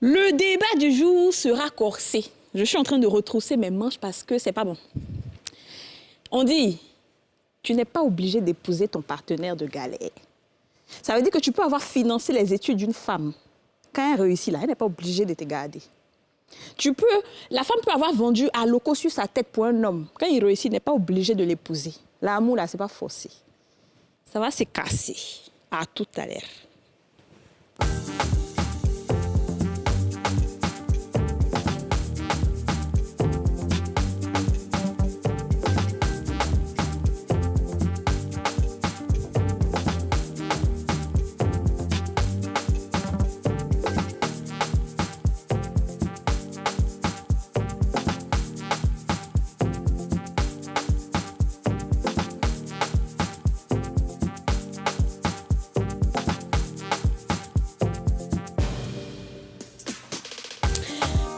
Le débat du jour sera corsé. Je suis en train de retrousser mes manches parce que c'est pas bon. On dit, tu n'es pas obligé d'épouser ton partenaire de galère. Ça veut dire que tu peux avoir financé les études d'une femme. Quand elle réussit là, elle n'est pas obligée de te garder. La femme peut avoir vendu à loco sur sa tête pour un homme. Quand il réussit, il n'est pas obligé de l'épouser. L'amour là, c'est pas forcé. Ça va se casser. À tout à l'heure.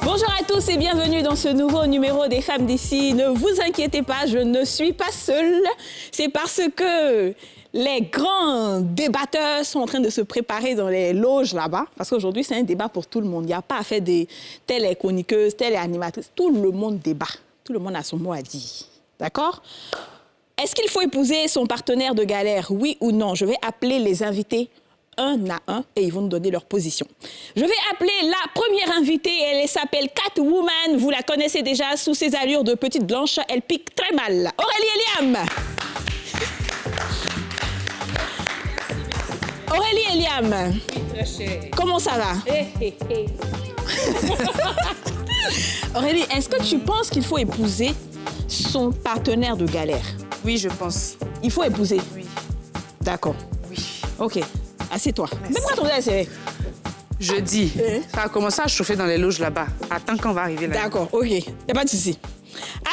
Bonjour à tous et bienvenue dans ce nouveau numéro des Femmes d'ici. Ne vous inquiétez pas, je ne suis pas seule. C'est parce que les grands débatteurs sont en train de se préparer dans les loges là-bas. Parce qu'aujourd'hui, c'est un débat pour tout le monde. Il n'y a pas à faire des telle est chroniqueuse, telle est animatrice. Tout le monde débat. Tout le monde a son mot à dire. D'accord? Est-ce qu'il faut épouser son partenaire de galère, oui ou non? Je vais appeler les invités un à un et ils vont nous donner leur position. Je vais appeler la première invitée, elle s'appelle Catwoman, vous la connaissez déjà sous ses allures de petite blanche, elle pique très mal. Aurélie Eliam. Aurélie Eliam. Oui, très cher. Comment ça va? Aurélie, est-ce que tu penses qu'il faut épouser son partenaire de galère? Oui, je pense. Il faut épouser? Oui. D'accord. Oui. OK. Assieds-toi. Mets-moi ton verre serré. Je dis, ça a commencé à chauffer dans les loges là-bas. Attends qu'on va arriver là. D'accord, OK. Il n'y a pas de souci.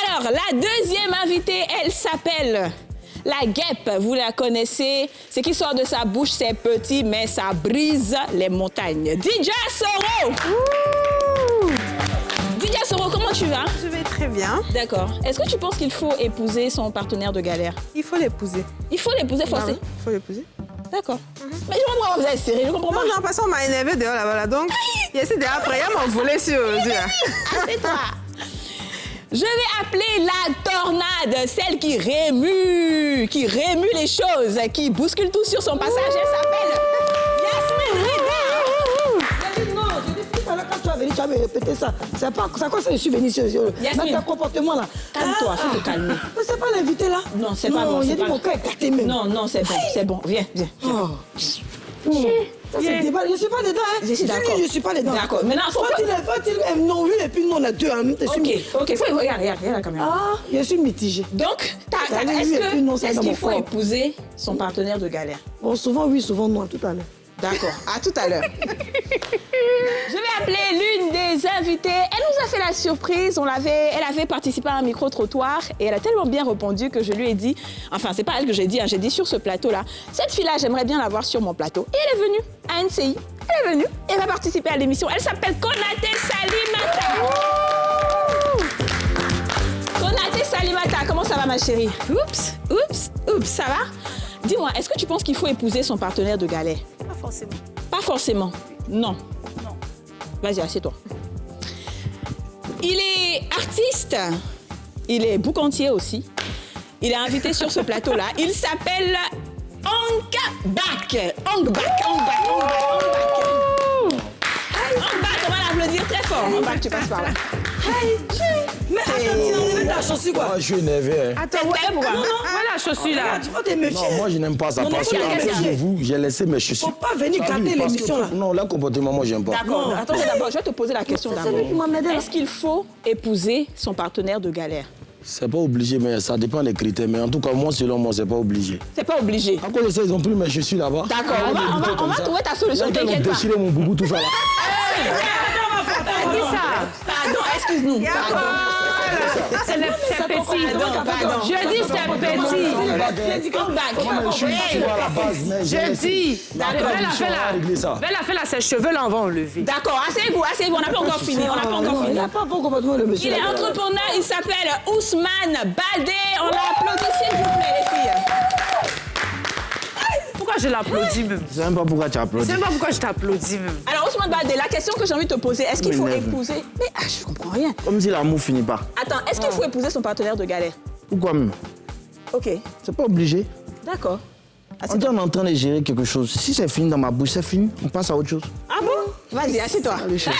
Alors, la deuxième invitée, elle s'appelle la guêpe. Vous la connaissez. Ce qui sort de sa bouche, c'est petit, mais ça brise les montagnes. DJ Soro! DJ Soro, comment tu vas? Je vais très bien. D'accord. Est-ce que tu penses qu'il faut épouser son partenaire de galère? Il faut l'épouser. Il faut l'épouser forcé? Il faut l'épouser. D'accord. Mais je comprends pas, vous êtes serré, je comprends pas. Non, parce qu'on m'a énervé dehors là-bas, là. Donc, il essaie de après, il m'a volé sur aujourd'hui, là. Assieds-toi. Je vais appeler la tornade, celle qui remue les choses, qui bouscule tout sur son passage. Elle s'appelle Yasmine Rida. Non, je dis tout à l'heure, quand tu vas venir, tu vas me répéter ça. C'est pas ça, quoi, je suis venu sur Yasmine. dans ton comportement là. Calme-toi, faut te calmer. Mais c'est pas l'invité là. Non, c'est pas bon. J'ai c'est dit pas mon bon. cœur est gâté même. Non, c'est bon. Viens. Oh. Ça, c'est le débat. Je suis pas dedans, hein. Je suis d'accord. Je suis pas dedans. D'accord. Maintenant, faut-il non, oui, et puis non, on a deux en même temps. OK. Regarde la caméra. Ah, je suis mitigée. Donc, Allez, oui, et puis non, ça est-ce dans qu'il mon faut corps. épouser son partenaire de galère? Bon, souvent oui, souvent non, tout à l'heure. D'accord, à tout à l'heure. Je vais appeler l'une des invitées. Elle nous a fait la surprise. Elle avait participé à un micro-trottoir et elle a tellement bien répondu que je lui ai dit, enfin, c'est pas elle que j'ai dit, hein, j'ai dit sur ce plateau-là, cette fille-là, j'aimerais bien la voir sur mon plateau. Et elle est venue à NCI. Elle est venue et elle va participer à l'émission. Elle s'appelle Konaté Salimata. Konaté Salimata, comment ça va, ma chérie? Oups, ça va? Dis-moi, est-ce que tu penses qu'il faut épouser son partenaire de galère? Pas forcément. Pas forcément. Non. Non. Vas-y, assieds-toi. Il est artiste. Il est boucantier aussi. Il est invité sur ce plateau-là. Il s'appelle Ong Bak. Ong Bak. On va l'applaudir très fort. Ong Bak, tu passes par là. Mais attends, tu enlèves ta chaussure quoi? Moi, je suis énervé. Hein. Attends, pourquoi? voilà la chaussure là. Tu vas te méfier. Non, moi, je n'aime pas ça. Non, Parce faut la qu'avec laisser. vous, j'ai laissé mes chaussures. Faut pas venir Ça, gâter oui, parce que- l'émission là. Non, leur comportement, moi, j'aime pas. D'accord. Non. Attends, d'abord, je vais te poser la question C'est d'abord. lui qui m'a aidé là. Est-ce qu'il faut épouser son partenaire de galère? C'est pas obligé, mais ça dépend des critères. Mais en tout cas, moi, selon moi, c'est pas obligé. C'est pas obligé. À cause de ça, ils ont pris mes chaussures là-bas. D'accord, on va trouver ta solution, Ils ont t'inquiète pas. déchiré mon boubou, tout ça là. Qui ça? Pardon, excuse-nous. Pardon. C'est petit. Pardon. Je dis c'est petit. Ong Bak. Moi, je suis sûr à la base, mais j'ai Je laissé. dis. La tradition a réglé ça. Fais-la, ses cheveux là, on va enlever. D'accord, asseyez-vous, on n'a pas encore fini, Il n'a pas bon comportement le monsieur. Il est là. entrepreneur, il s'appelle Ousmane Baldé. On l'applaudit, s'il vous plaît, les filles. Pourquoi pourquoi je l'applaudis même. Je sais même pas pourquoi tu Je applaudis. sais même pas pourquoi je t'applaudis même. Alors, Ousmane Baldé, la question que j'ai envie de te poser, est-ce qu'il faut M'énerve. épouser... Mais je comprends rien. Comme si l'amour finit pas. Attends, est-ce qu'il faut épouser son partenaire de galère? Pourquoi même? Ok, C'est pas obligé. d'accord. On dit on est en train de gérer quelque chose. Si c'est fini dans ma bouche, c'est fini. On passe à autre chose. Ah bon? Vas-y, assieds-toi. Allez, chef.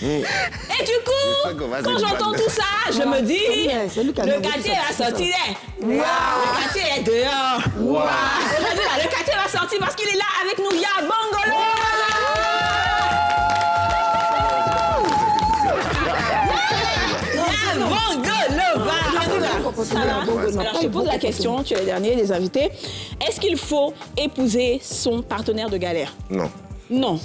Et du coup, Vas-y, quand j'entends vas-y. tout ça, je me dis, c'est lui qui a le demandé quartier ça, va sortir. Le quartier est dehors. Le quartier va sortir parce qu'il est là avec nous. Ya Bongolo. Ya Bongolo. Ça va? Alors, je te pose la question, tu es le dernier des invités. Est-ce qu'il faut épouser son partenaire de galère? Non. Non.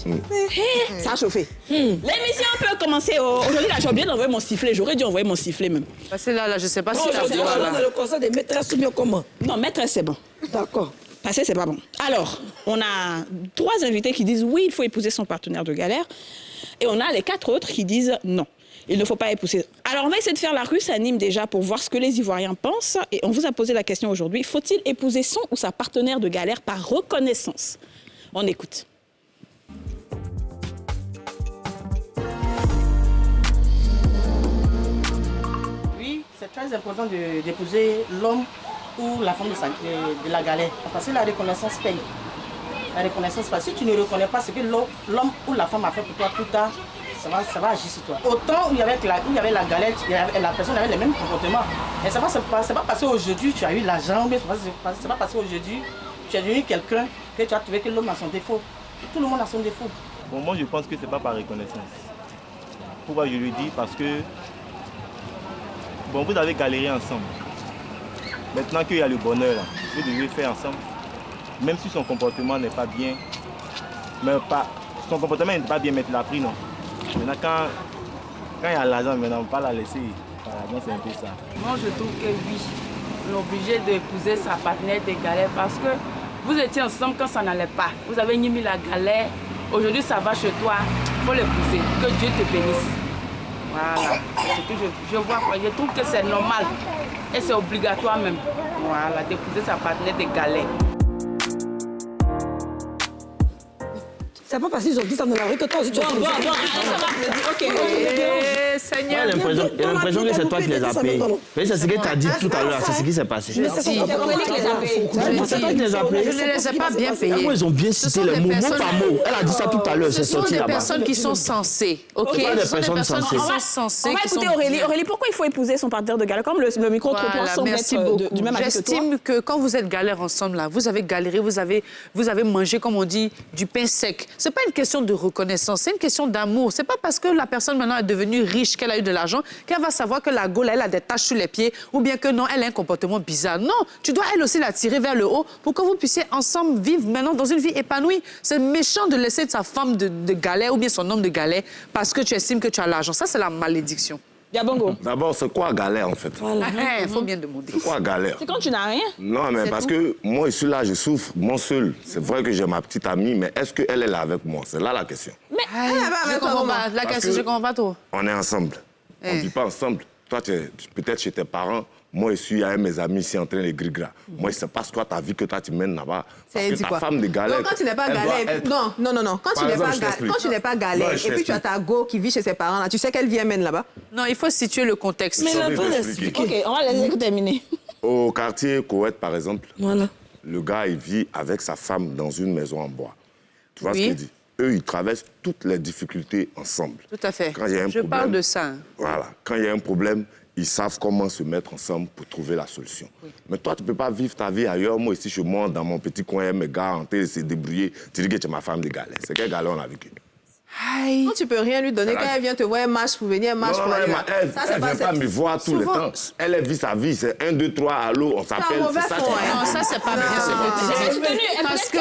Ça a chauffé. L'émission peut commencer. Aujourd'hui, là, j'ai oublié d'envoyer mon sifflet. J'aurais dû envoyer mon sifflet même. Parce que là, je sais pas si la Aujourd'hui, voix, on là. est le conseil des maîtresses ou bien comment? Non, maîtresse, c'est bon. D'accord. Passer, c'est pas bon. Alors, on a 3 invités qui disent oui, il faut épouser son partenaire de galère. Et on a les 4 autres qui disent non. Il ne faut pas épouser. Alors, on va essayer de faire la rue s'anime déjà pour voir ce que les Ivoiriens pensent. Et on vous a posé la question aujourd'hui. Faut-il épouser son ou sa partenaire de galère par reconnaissance? On écoute. Oui, c'est très important d'épouser l'homme ou la femme de la galère. Parce que la reconnaissance paye. La reconnaissance, parce que si tu ne reconnais pas ce que l'homme ou la femme a fait pour toi plus tard, ça va agir sur toi. Autant où il y avait la galère, la personne avait les mêmes comportements. Et c'est pas parce qu'aujourd'hui tu as eu l'argent, c'est pas parce qu'aujourd'hui tu es devenu quelqu'un que tu as trouvé que l'homme a son défaut. Tout le monde a son défaut. Bon, moi, je pense que ce n'est pas par reconnaissance. Pourquoi je le dis? Parce que bon, vous avez galéré ensemble. Maintenant qu'il y a le bonheur, là, vous devez faire ensemble. Même si son comportement n'est pas bien, mais pas, son comportement n'est pas bien, mais tu l'as pris, non. Maintenant, quand il y a l'argent, maintenant, on ne va pas la laisser. L'argent, c'est un peu ça. Moi, je trouve que oui, on est obligé d'épouser sa partenaire de galère parce que vous étiez ensemble quand ça n'allait pas. Vous avez mis la galère. Aujourd'hui, ça va chez toi. Il faut l'épouser. Que Dieu te bénisse. Voilà. C'est ce que je vois. Je trouve que c'est normal. Et c'est obligatoire même. Voilà, d'épouser sa partenaire de galère. C'est pas parce qu'ils ont dit ça dans la rue que toi aussi tu as Bon, ça va. OK. Seigneur. J'ai l'impression que c'est toi qui les as payés. C'est ce que tu as dit tout à l'heure, c'est ce qui s'est passé. C'est Aurélie qui les a payés. C'est toi qui les as payés. Je ne les ai pas bien payés. Ils ont bien cité les mots, mot par mot. Elle a dit ça tout à l'heure, c'est Ce sont sorti des là-bas. personnes qui sont censées, ok? Pas des Ce sont des personnes personnes qui censées. sont censées. On va qui écouter sont Aurélie. bien. Aurélie, pourquoi il faut épouser son partenaire de galère? Comme le micro-trottoir Voilà, semble merci être beaucoup. du même avis que toi. J'estime que quand vous êtes galère ensemble, là, vous avez galéré, vous avez mangé, comme on dit, du pain sec. C'est pas une question de reconnaissance, c'est une question d'amour. C'est pas parce que la personne maintenant est devenue riche, qu'elle a eu de l'argent, qu'elle va savoir que la gaule, elle a des taches sur les pieds, ou bien que non, elle a un comportement bizarre. Non, tu dois elle aussi la tirer vers le haut pour que vous puissiez ensemble vivre maintenant dans une vie épanouie. C'est méchant de laisser sa femme de galère ou bien son homme de galère parce que tu estimes que tu as l'argent. Ça, c'est la malédiction. Yabongo, D'abord, c'est quoi galère en fait? Il faut bien demander. C'est quoi galère? c'est quand tu n'as rien. Non, mais parce que moi, je suis là, je souffre, moi seul. C'est vrai que j'ai ma petite amie, mais est-ce qu'elle est là avec moi? C'est là la question. Je comprends pas. La question, je comprends pas trop. On est ensemble. On ne vit pas ensemble. Toi, tu es peut-être chez tes parents. Moi, je suis avec mes amis ici en train de gris-gras. Moi, je ne sais pas ce que ta vie que toi, tu mènes là-bas. Parce que ta femme de galère... Donc, quand tu n'es pas elle doit galère... être- Non. Quand Par tu n'es exemple, pas je galère, t'explique. quand tu n'es pas galère, Ouais, je et puis tu as t'explique. ta go qui vit chez ses parents, là, tu sais quelle vie elle mène là-bas? Non, il faut situer le contexte. Mais Je la vais bonne t'expliquer. expliquer. OK, on va les écouter terminer. Au quartier Koweït, par exemple, Voilà. le gars, il vit avec sa femme dans une maison en bois. Tu vois Oui. ce qu'il dit? Eux, ils traversent toutes les difficultés ensemble. Tout à fait. Quand il y a un Je problème, parle de ça. hein. Voilà. Quand il y a un problème, ils savent comment se mettre ensemble pour trouver la solution. Mais toi, tu ne peux pas vivre ta vie ailleurs. Moi, ici, je monte dans mon petit coin, mes gars, en train de se débrouiller. Tu dis que tu es ma femme de galère. C'est quelle galère on a vécu? Aïe. Quand tu peux rien lui donner, C'est quand la- elle vient te voir, elle marche pour venir, elle marche pour aller. elle Ça, c'est ne pas... vient pas me voir tout le Souvent- temps. Elle vit sa vie. C'est 1, 2, 3, allô, on s'appelle. mauvais C'est ça. fond, qui- hein. Non, ça, c'est pas bien ce que tu dis. Parce que...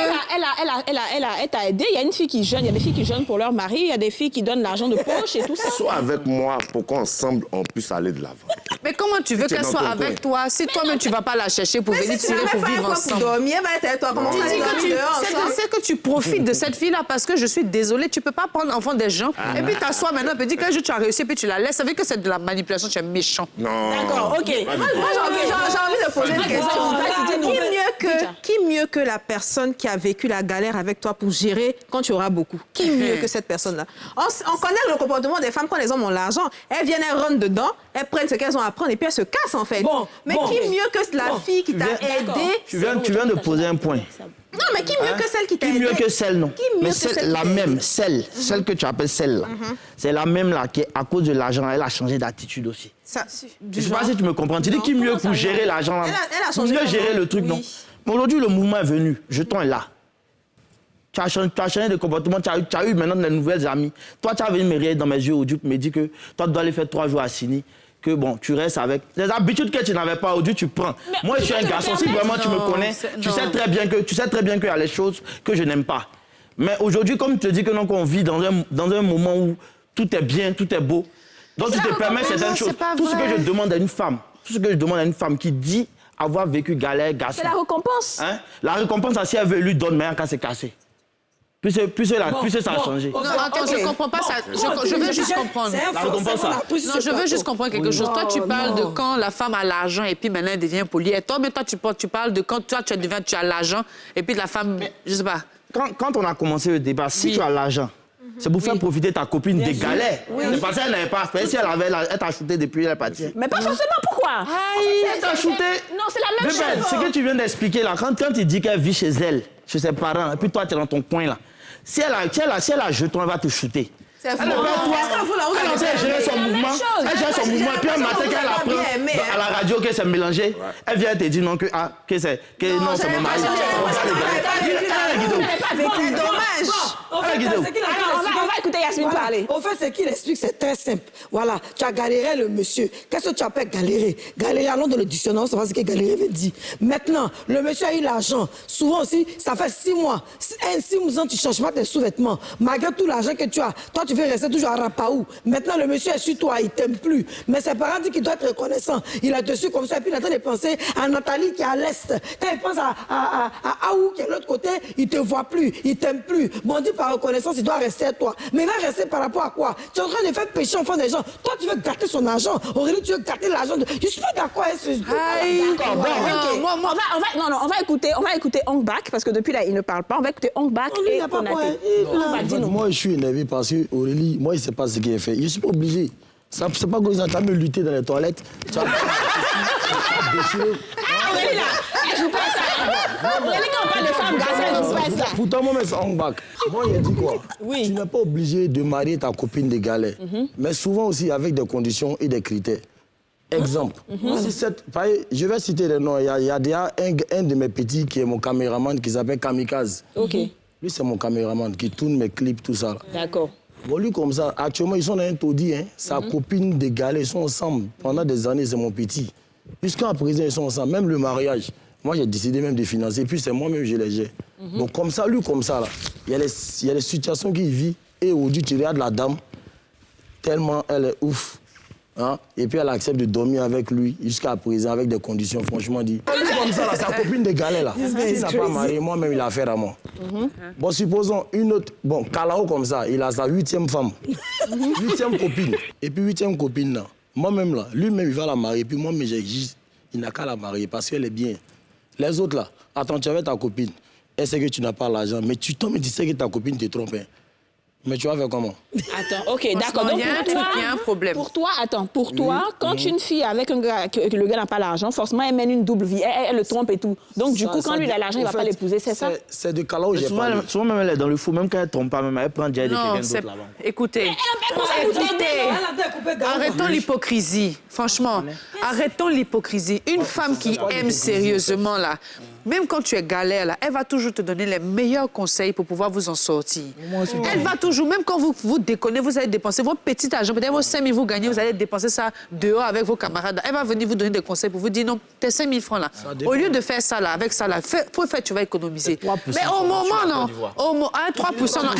Elle t'a aidé. Il y a une fille qui jeûne. Il y a des filles qui jeûnent pour leur mari. Il y a des filles qui donnent l'argent de poche et tout ça. Sois avec moi pour qu'ensemble, on puisse aller de l'avant. Mais comment tu veux Tu es qu'elle dans soit ton avec coin. toi si toi-même tu vas pas la chercher pour Mais venir si tu tirer n'as pour pas un vivre coin pour ensemble? dormir, elle va être avec toi. Comment Tu ça, dis ils que dorment dehors ensemble? c'est que tu profites de cette fille-là parce que je suis désolée, tu peux pas prendre l'enfant des gens, et puis t'assois maintenant, et puis dis qu'un jour tu as réussi, et puis tu la laisses. Ça veut dire que c'est de la manipulation, tu es méchant. Non. D'accord, OK. Moi, j'ai envie de poser une question. Qui mieux que la personne qui a vécu la galère avec toi pour gérer quand tu auras beaucoup? Qui mieux que cette personne-là? On connaît le comportement des femmes quand les hommes ont l'argent. Elles viennent, elles rentrent dedans, elles prennent ce qu'elles ont à prendre et puis elles se cassent en fait. Mais qui mieux que la fille qui t'a aidé? Tu viens de poser un point. Non, mais qui mieux que celle qui t'a aidé? Qui mieux que celle, non. Qui mieux mais que celle qui la t'a même, aidé? celle que tu appelles celle-là. C'est la même là qui, à cause de l'argent, elle a changé d'attitude aussi. Ça, Je ne sais pas si tu me comprends. Tu dis qui mieux pour gérer l'argent là? Elle a Pour changé mieux comment? gérer le truc, Oui. non. Mais aujourd'hui, le mouvement est venu. Jeton est là. Tu as changé de comportement, tu as eu maintenant de nouvelles amies. Toi, tu as venu me regarder dans mes yeux aujourd'hui pour me dire que toi, tu dois aller faire 3 jours à Sini. Que bon, tu restes avec les habitudes que tu n'avais pas aujourd'hui, tu prends. Moi, je suis un garçon. Si vraiment tu me connais, tu sais très bien qu'il y a les choses que je n'aime pas. Mais aujourd'hui, comme tu te dis que non, qu'on vit dans un moment où tout est bien, tout est beau, donc tu te permets certaines choses. Tout ce que je demande à une femme, qui dit avoir vécu galère, garçon. C'est la récompense. Hein? La récompense, si elle veut lui donne, mais elle qu'à se casser. Puis ça a changé. Non, attends, je comprends pas ça. Je veux juste comprendre. La récompense, ça. Non, je veux juste comprendre quelque chose. Toi, tu parles de quand la femme a l'argent et puis maintenant elle devient polie. Et toi, tu parles de quand toi, tu as l'argent et puis la femme, je sais pas. Quand on a commencé le débat, si tu as l'argent, c'est pour faire profiter ta copine des galères. C'est parce qu'elle n'avait pas. Si elle t'a shooté depuis, elle est partie. Mais pas forcément, pourquoi? Elle t'a shooté. Non, c'est la même chose. Ce que tu viens d'expliquer là, quand il dit qu'elle vit chez elle, chez ses parents, et puis toi, tu es dans ton coin là. Si elle a jeton, elle va te shooter. C'est faux. Elle gère son mouvement. Elle gère son mouvement. Et puis un matin, quand elle apprend à la radio que c'est mélangé, elle vient te dire non, que c'est mon mari. C'est dommage. On va écouter Yasmine parler. Au fait, ce qu'il explique, c'est très simple. Voilà, tu as galéré le monsieur. Qu'est-ce que tu appelles galérer? Galérer, allons dans le dictionnaire, on sait pas ce que galérer veut dire. Maintenant, le monsieur a eu l'argent. Souvent aussi, ça fait 6 mois. 6 mois, tu ne changes pas tes sous-vêtements. Malgré tout l'argent que tu as, toi, tu veux rester toujours à Rapaou. Maintenant, le monsieur est sur toi, il ne t'aime plus. Mais ses parents disent qu'il doit être reconnaissant. Il a dessus comme ça, et puis il a en train de penser à Nathalie qui est à l'est. Quand il pense à Aou qui est de l'autre côté, il ne te voit plus, il ne t'aime plus. Bon, on dit par reconnaissance, il doit rester à toi. Mais il va rester par rapport à quoi? Tu es en train de faire pécher en fond des gens. Toi, tu veux gâter son argent. Aurélie, tu veux gâter l'argent. Je suis pas d'accord avec ce... D'accord. On va écouter Ong Bak, parce que depuis là, il ne parle pas. On va écouter Ong Bak et Konaté. Moi, je suis énervé parce que Aurélie, moi, il ne sait pas ce qu'il a fait. Je ne suis pas obligé. C'est pas que vous avez lutté dans les toilettes. Aurélie, là, je vous passe ça. Aurélie, quand on parle de femmes, je vous passe ça. Pourtant, moi, c'est Ong Bak. Moi, il a dit quoi? Oui. Tu n'es pas obligé de marier ta copine de galère. Mais souvent aussi avec des conditions et des critères. Exemple. Je vais citer les noms. Il y a déjà un de mes petits qui est mon caméraman qui s'appelle Kamikaze. OK. Lui, c'est mon caméraman qui tourne mes clips, tout ça. D'accord. Bon, lui, comme ça, actuellement, ils sont dans un taudis. Hein. Sa copine de galère, ils sont ensemble. Pendant des années, c'est mon petit. Jusqu'à présent, ils sont ensemble. Même le mariage. Moi, j'ai décidé même de financer. Puis, c'est moi-même, je les gère. Donc, comme ça, lui, comme ça, là, il y a les situations qu'il vit. Et aujourd'hui, tu regardes la dame, tellement elle est ouf. Hein? Et puis, elle accepte de dormir avec lui jusqu'à présent, avec des conditions, franchement dit. Comme ça, là, sa copine de galère, là. S'il n'a pas marié, moi-même, il a affaire à moi. Bon, supposons une autre... Bon, Kalao, comme ça, il a sa 8e femme. 8e copine. Et puis, 8e copine, là. Moi-même, là, lui-même, il va la marier. Puis moi-même, j'exige, il n'a qu'à la marier parce qu'elle est bien. Les autres, là, attends, tu es avec ta copine. Elle sait que tu n'as pas l'argent, mais tu tombes et tu sais que ta copine te trompe. Hein. Mais tu vas faire comment? Attends, OK, d'accord. Donc, il y a un problème. Pour toi, quand une fille avec un gars, que le gars n'a pas l'argent, forcément, elle mène une double vie. Elle le trompe et tout. Donc, du coup, quand lui, il a l'argent, il ne va pas l'épouser, c'est ça? C'est de Kalao, j'ai pas. Souvent, même elle est dans le fou, même quand elle ne trompe pas, même elle prend déjà de quelqu'un d'autre là-bas. Écoutez, arrêtons l'hypocrisie. Franchement, arrêtons l'hypocrisie. Une femme qui aime sérieusement, là, même quand tu es galère, là, elle va toujours te donner les meilleurs conseils pour pouvoir vous en sortir. Elle va toujours, même quand vous déconnez, vous allez dépenser votre petit argent, peut-être vos 5 000 vous gagnez, vous allez dépenser ça dehors avec vos camarades. Elle va venir vous donner des conseils pour vous dire non, tes 5 000 francs là, au lieu de faire ça là, avec ça là, pour faire, tu vas économiser. Mais au moment, non, 3%, non,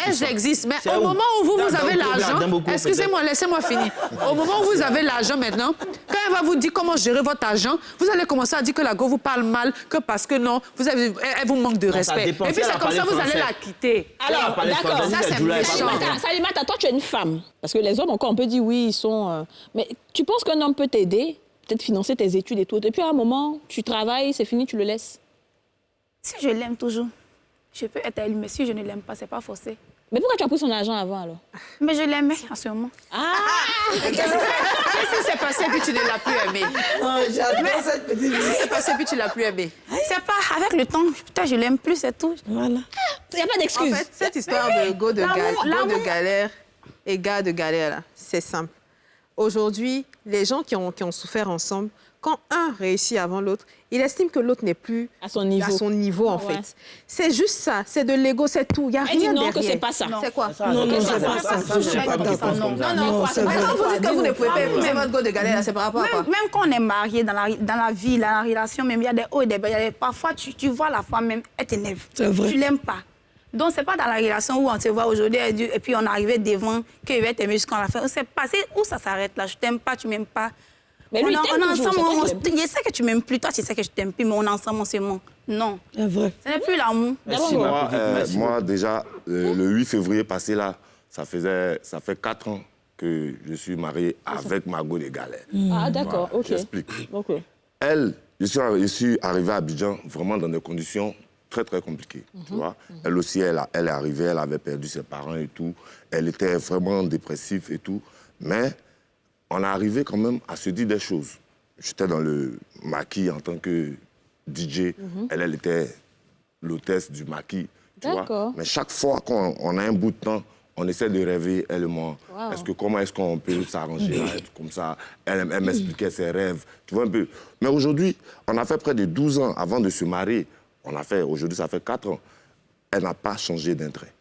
elles existent, mais au moment où vous avez l'argent, excusez-moi, laissez-moi finir. Au moment où vous avez l'argent maintenant, quand elle va vous dire comment gérer votre argent, vous allez commencer à dire que la go vous parle parle mal, que parce que non, elle vous manque de respect. Et puis c'est comme ça, vous allez la quitter. Alors, d'accord, ça c'est méchant. Salimata, toi tu es une femme. Parce que les hommes encore, on peut dire oui, ils sont... Mais tu penses qu'un homme peut t'aider, peut-être financer tes études et tout, et puis à un moment, tu travailles, c'est fini, tu le laisses? Si je l'aime toujours, je peux être à lui, mais si je ne l'aime pas, c'est pas forcé. Mais pourquoi tu as pris son argent avant, alors? Mais je l'aimais en ce moment. Qu'est-ce qui s'est passé puis tu ne l'as plus aimé? J'adore cette petite vie. Qu'est-ce qui s'est passé puis tu l'as plus aimé? C'est pas avec le temps, putain, je l'aime plus, c'est tout. Voilà. Il n'y a pas d'excuse. En fait, cette histoire de go de galère et gars de galère, là, c'est simple. Aujourd'hui, les gens qui ont souffert ensemble, quand un réussit avant l'autre, il estime que l'autre n'est plus à son niveau, en fait. C'est juste ça, c'est de l'ego, c'est tout. Il n'y a rien derrière. Non, que c'est pas ça. C'est quoi? Non, c'est pas ça. Je ne suis pas d'accord. Non, c'est vrai. Quand vous dites que vous ne pouvez pas épouser votre go de galère, c'est par rapport à quoi? Même quand on est marié dans la vie, dans la relation, même il y a des hauts et des bas. Parfois, tu vois la femme même, elle t'énerve. C'est vrai. Tu l'aimes pas. Donc, c'est pas dans la relation où on te voit aujourd'hui et puis on arrivait devant qu'il va t'aimer jusqu'à la fin. On sait pas où ça s'arrête là. Je t'aime pas, tu m'aimes pas. Mais lui, on est ensemble, je sais que tu m'aimes plus, toi tu sais que je t'aime plus, mais on est ensemble, on s'aime. Non. C'est vrai. Ce n'est plus l'amour. Moi, déjà, le 8 février passé, là, ça fait 4 ans que je suis marié avec Margot des Galères. Ah, d'accord, Voilà, ok. J'explique. Okay. Je suis arrivé à Abidjan vraiment dans des conditions très, très compliquées. Tu vois? Elle aussi, elle est arrivée, elle avait perdu ses parents et tout. Elle était vraiment dépressive et tout. Mais on est arrivé quand même à se dire des choses. J'étais dans le maquis en tant que DJ. Elle était l'hôtesse du maquis. Tu vois? Mais chaque fois qu'on a un bout de temps, on essaie de rêver, elle et moi. Wow. Comment est-ce qu'on peut s'arranger là, comme ça? Elle m'expliquait ses rêves. Tu vois un peu? Mais aujourd'hui, on a fait près de 12 ans avant de se marier. Aujourd'hui, ça fait 4 ans. Elle n'a pas changé d'intérêt.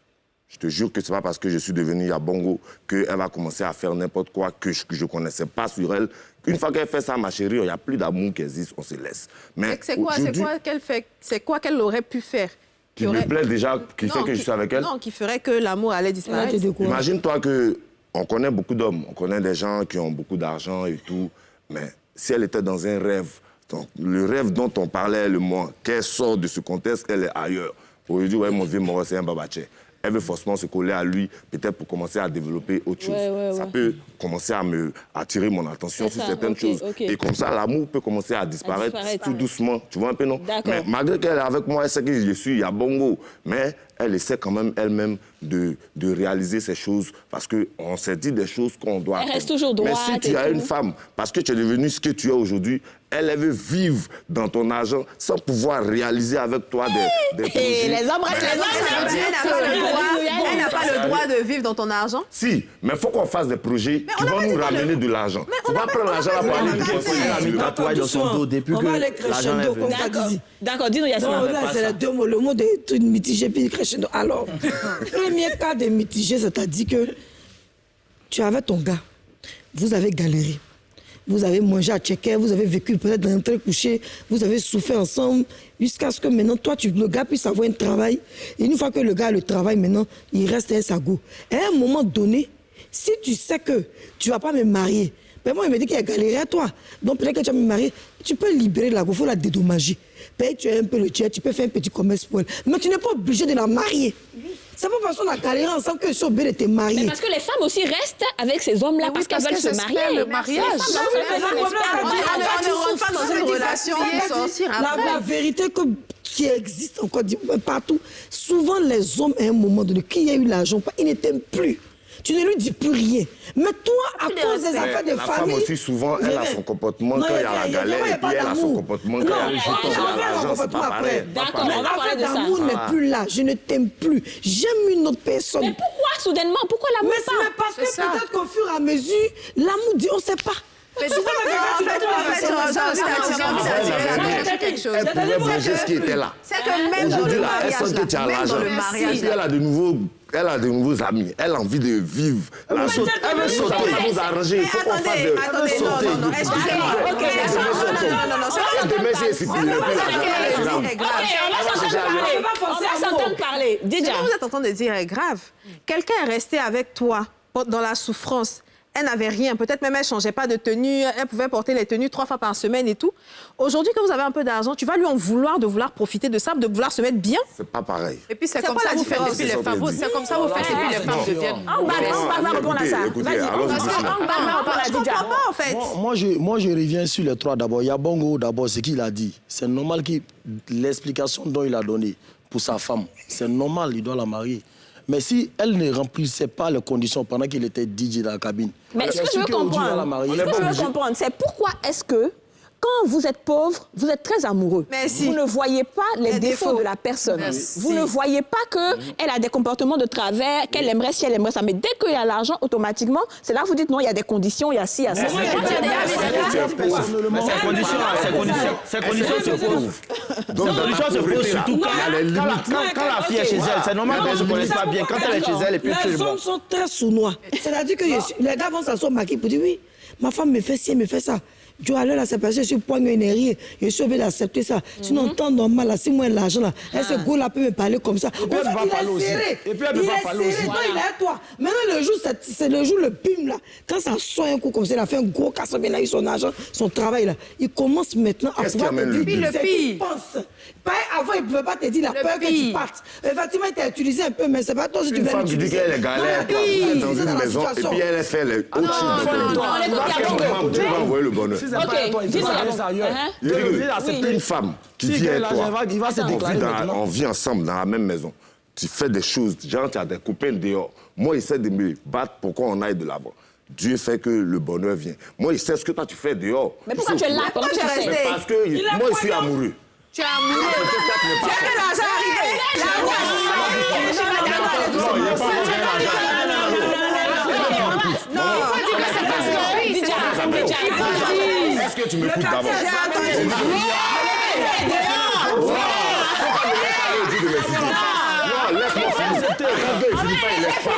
Je te jure que ce n'est pas parce que je suis devenu Yabongo qu'elle va commencer à faire n'importe quoi que je ne connaissais pas sur elle. Une fois qu'elle fait ça, ma chérie, il n'y a plus d'amour qui existe, on se laisse. Mais c'est quoi qu'elle aurait pu faire qui me plaît déjà, qui fait que je suis avec elle? Non, qui ferait que l'amour allait disparaître. Imagine-toi qu'on connaît beaucoup d'hommes, on connaît des gens qui ont beaucoup d'argent et tout, mais si elle était dans un rêve, donc, le rêve dont on parlait le mois, qu'elle sort de ce contexte, elle est ailleurs. Aujourd'hui, ouais, mon vieux moro, c'est un babaché. Elle veut forcément se coller à lui, peut-être pour commencer à développer autre chose. Ça peut commencer à attirer mon attention sur certaines choses. Et comme ça, l'amour peut commencer à disparaître tout doucement. Tu vois un peu, non? Mais malgré qu'elle est avec moi, elle sait que je suis Yabongo. Mais elle essaie quand même elle-même de réaliser ces choses parce qu'on s'est dit des choses qu'on doit... Elle reste toujours droite. Mais si tu as une femme, parce que tu es devenu ce que tu es aujourd'hui, elle veut vivre dans ton argent sans pouvoir réaliser avec toi des projets. Les hommes restent les hommes. Elle n'a pas le droit de vivre dans ton argent? Si, mais il faut qu'on fasse des projets qui vont nous ramener de l'argent. Il ne faut pas prendre l'argent là pour aller dépenser. Elle a mis le tatouage dans son dos depuis que l'argent est venu. D'accord, dis-nous, Yacine. C'est les deux mots. Le mot de mitigé puis crescendo. Alors, premier cas de mitigé, c'est-à-dire que tu avais ton gars, vous avez galéré. Vous avez mangé à Tchéquet, vous avez vécu peut-être dans un train couché, vous avez souffert ensemble, jusqu'à ce que maintenant, toi, le gars puisse avoir un travail. Et une fois que le gars a le travail, maintenant, il reste à sa go. Et à un moment donné, si tu sais que tu ne vas pas me marier, mais moi, il me dit qu'il a galéré à toi. Donc, peut-être que tu vas me marier, tu peux libérer la go, il faut la dédommager. Peut-être que tu as un peu le tiers, tu peux faire un petit commerce pour elle. Mais tu n'es pas obligé de la marier. C'est pas parce qu'on a galéré ensemble que je suis obligée de te marier. Mais parce que les femmes aussi restent avec ces hommes-là parce qu'elles veulent se marier. Le mariage. On ne rentre pas dans une relation pour sortir après. La vérité qui existe encore partout, souvent les hommes, à un moment donné, qui a eu l'argent, ils ne t'aiment plus. Tu ne lui dis plus rien. Mais toi, à cause des affaires de famille... La femme aussi, souvent, elle a son comportement quand il y a la galère, et puis elle a son comportement quand il y a le jeton, il y a l'argent, c'est pas pareil. D'accord, on va parler de ça. L'amour n'est plus là, je ne t'aime plus. J'aime une autre personne. Mais pourquoi, soudainement? Pourquoi l'amour pas? Mais parce que peut-être qu'au fur et à mesure, l'amour dit, on ne sait pas. Mais souvent, elle pouvait bouger ce qui était là. C'est que même dans le mariage, elle sent que tu as l'argent. Si elle a de nouveaux amis, elle a envie de vivre. Elle veut sauter, nous arranger. Il faut qu'on fasse de sauter. Non, excusez-moi. Demain, c'est on va s'entendre parler. Ce que vous êtes en train de dire est grave. Quelqu'un est resté avec toi dans la souffrance. elle n'avait rien. Peut-être même elle ne changeait pas de tenue, elle pouvait porter les tenues 3 fois par semaine et tout. Aujourd'hui, que vous avez un peu d'argent, tu vas lui en vouloir de vouloir profiter de ça, de vouloir se mettre bien. C'est pas pareil. Et puis c'est comme ça vous faites depuis les femmes. C'est comme ça vous faites depuis les femmes deviennent. On va répondre à ça. Écoutez, Je ne comprends pas, en fait. Moi, je reviens sur les 3 d'abord. Il y a Bongo d'abord, ce qu'il a dit. C'est normal que l'explication dont il a donnée pour sa femme, c'est normal, il doit la marier. Mais si elle ne remplissait pas les conditions pendant qu'il était DJ dans la cabine... Mais ce que je veux comprendre, c'est pourquoi est-ce que, quand vous êtes pauvre, vous êtes très amoureux. Vous ne voyez pas les défauts de la personne. Vous ne voyez pas qu'elle a des comportements de travers, qu'elle aimerait si elle aimerait ça. Mais dès qu'il y a l'argent, automatiquement, c'est là que vous dites non, il y a des conditions, il y a ci, il y a ça. Ces conditions se posent. Donc, les conditions se posent surtout quand la fille est chez elle. C'est normal qu'elle ne se connaisse pas bien. Quand elle est chez elle, et puis les hommes sont très sournois. C'est-à-dire que les gars vont s'asseoir maquillés pour dire oui, ma femme me fait ci, elle me fait ça. Je dois aller là, c'est parce que je suis poigne énergie. Je suis obligé d'accepter ça. Sinon, en temps normal, là, si moi, l'argent, là, elle se go là, peut me parler comme ça. Et puis, elle va parler aussi. Et puis, elle ne va pas parler aussi. Non, il est à toi. Maintenant, le jour, c'est le jour, le pim, là. Quand ça sort un coup comme ça, il a fait un gros casse, il a eu son argent, son travail, là. Il commence maintenant à pouvoir te dire ce qu'il pense. Avant, il ne pouvait pas te dire la peur que tu partes. Effectivement, il t'a utilisé un peu, mais c'est pas toi si tu veux l'utiliser. Une femme qui dit qu'elle est galère, dans une maison, et puis elle fait les autres choses. Dieu va envoyer le bonheur. Si c'est pas toi, il faut aller ça ailleurs. Une femme qui vit avec toi, on vit ensemble dans la même maison. Tu fais des choses, genre tu as des copains dehors. Moi, j'essaie de me battre pour qu'on aille de l'avant. Dieu fait que le bonheur vient. Moi, je sais ce que toi tu fais dehors. Mais pourquoi tu es là? Pourquoi tu es resté? Parce que moi, je suis amoureux. Tu es amoureux. Tu as fait l'argent arrivé. Est-ce que tu m'écoutes d'abord? Non, laisse-moi finir. Il finit pas, il laisse pas.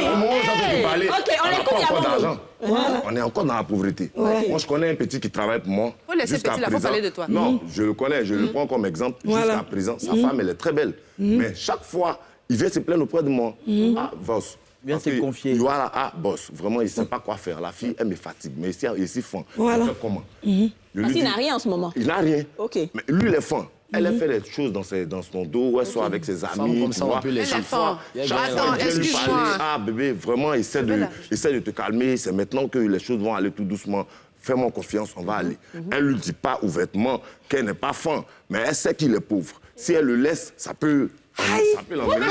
Au moment où j'entends parler, on n'a pas encore d'argent. On est encore dans la pauvreté. Moi, je connais un petit qui travaille pour moi. Faut laisser petit, là, faut parler de toi. Non, je le connais, je le prends comme exemple. Jusqu'à présent, sa femme, elle est très belle. Mais chaque fois, il vient se plaindre auprès de moi. Ah, boss. Bien te confier. Voilà, ah, boss, vraiment, il ne sait pas quoi faire. La fille, elle me fatigue. Mais ici, il est fin. Voilà. Comment? Parce qu'il n'a rien en ce moment. Il n'a rien. OK. Mais lui, il est fin. Elle a fait des choses dans son dos, ou elle soit avec ses amis. Comme ça, on peut les Attends, excuse-moi. Ah, bébé, vraiment, essaie de te calmer. C'est maintenant que les choses vont aller tout doucement. Fais-moi confiance, on va aller. Elle ne lui dit pas ouvertement qu'elle n'est pas fin, mais elle sait qu'il est pauvre. Si elle le laisse, ça peut l'emmener.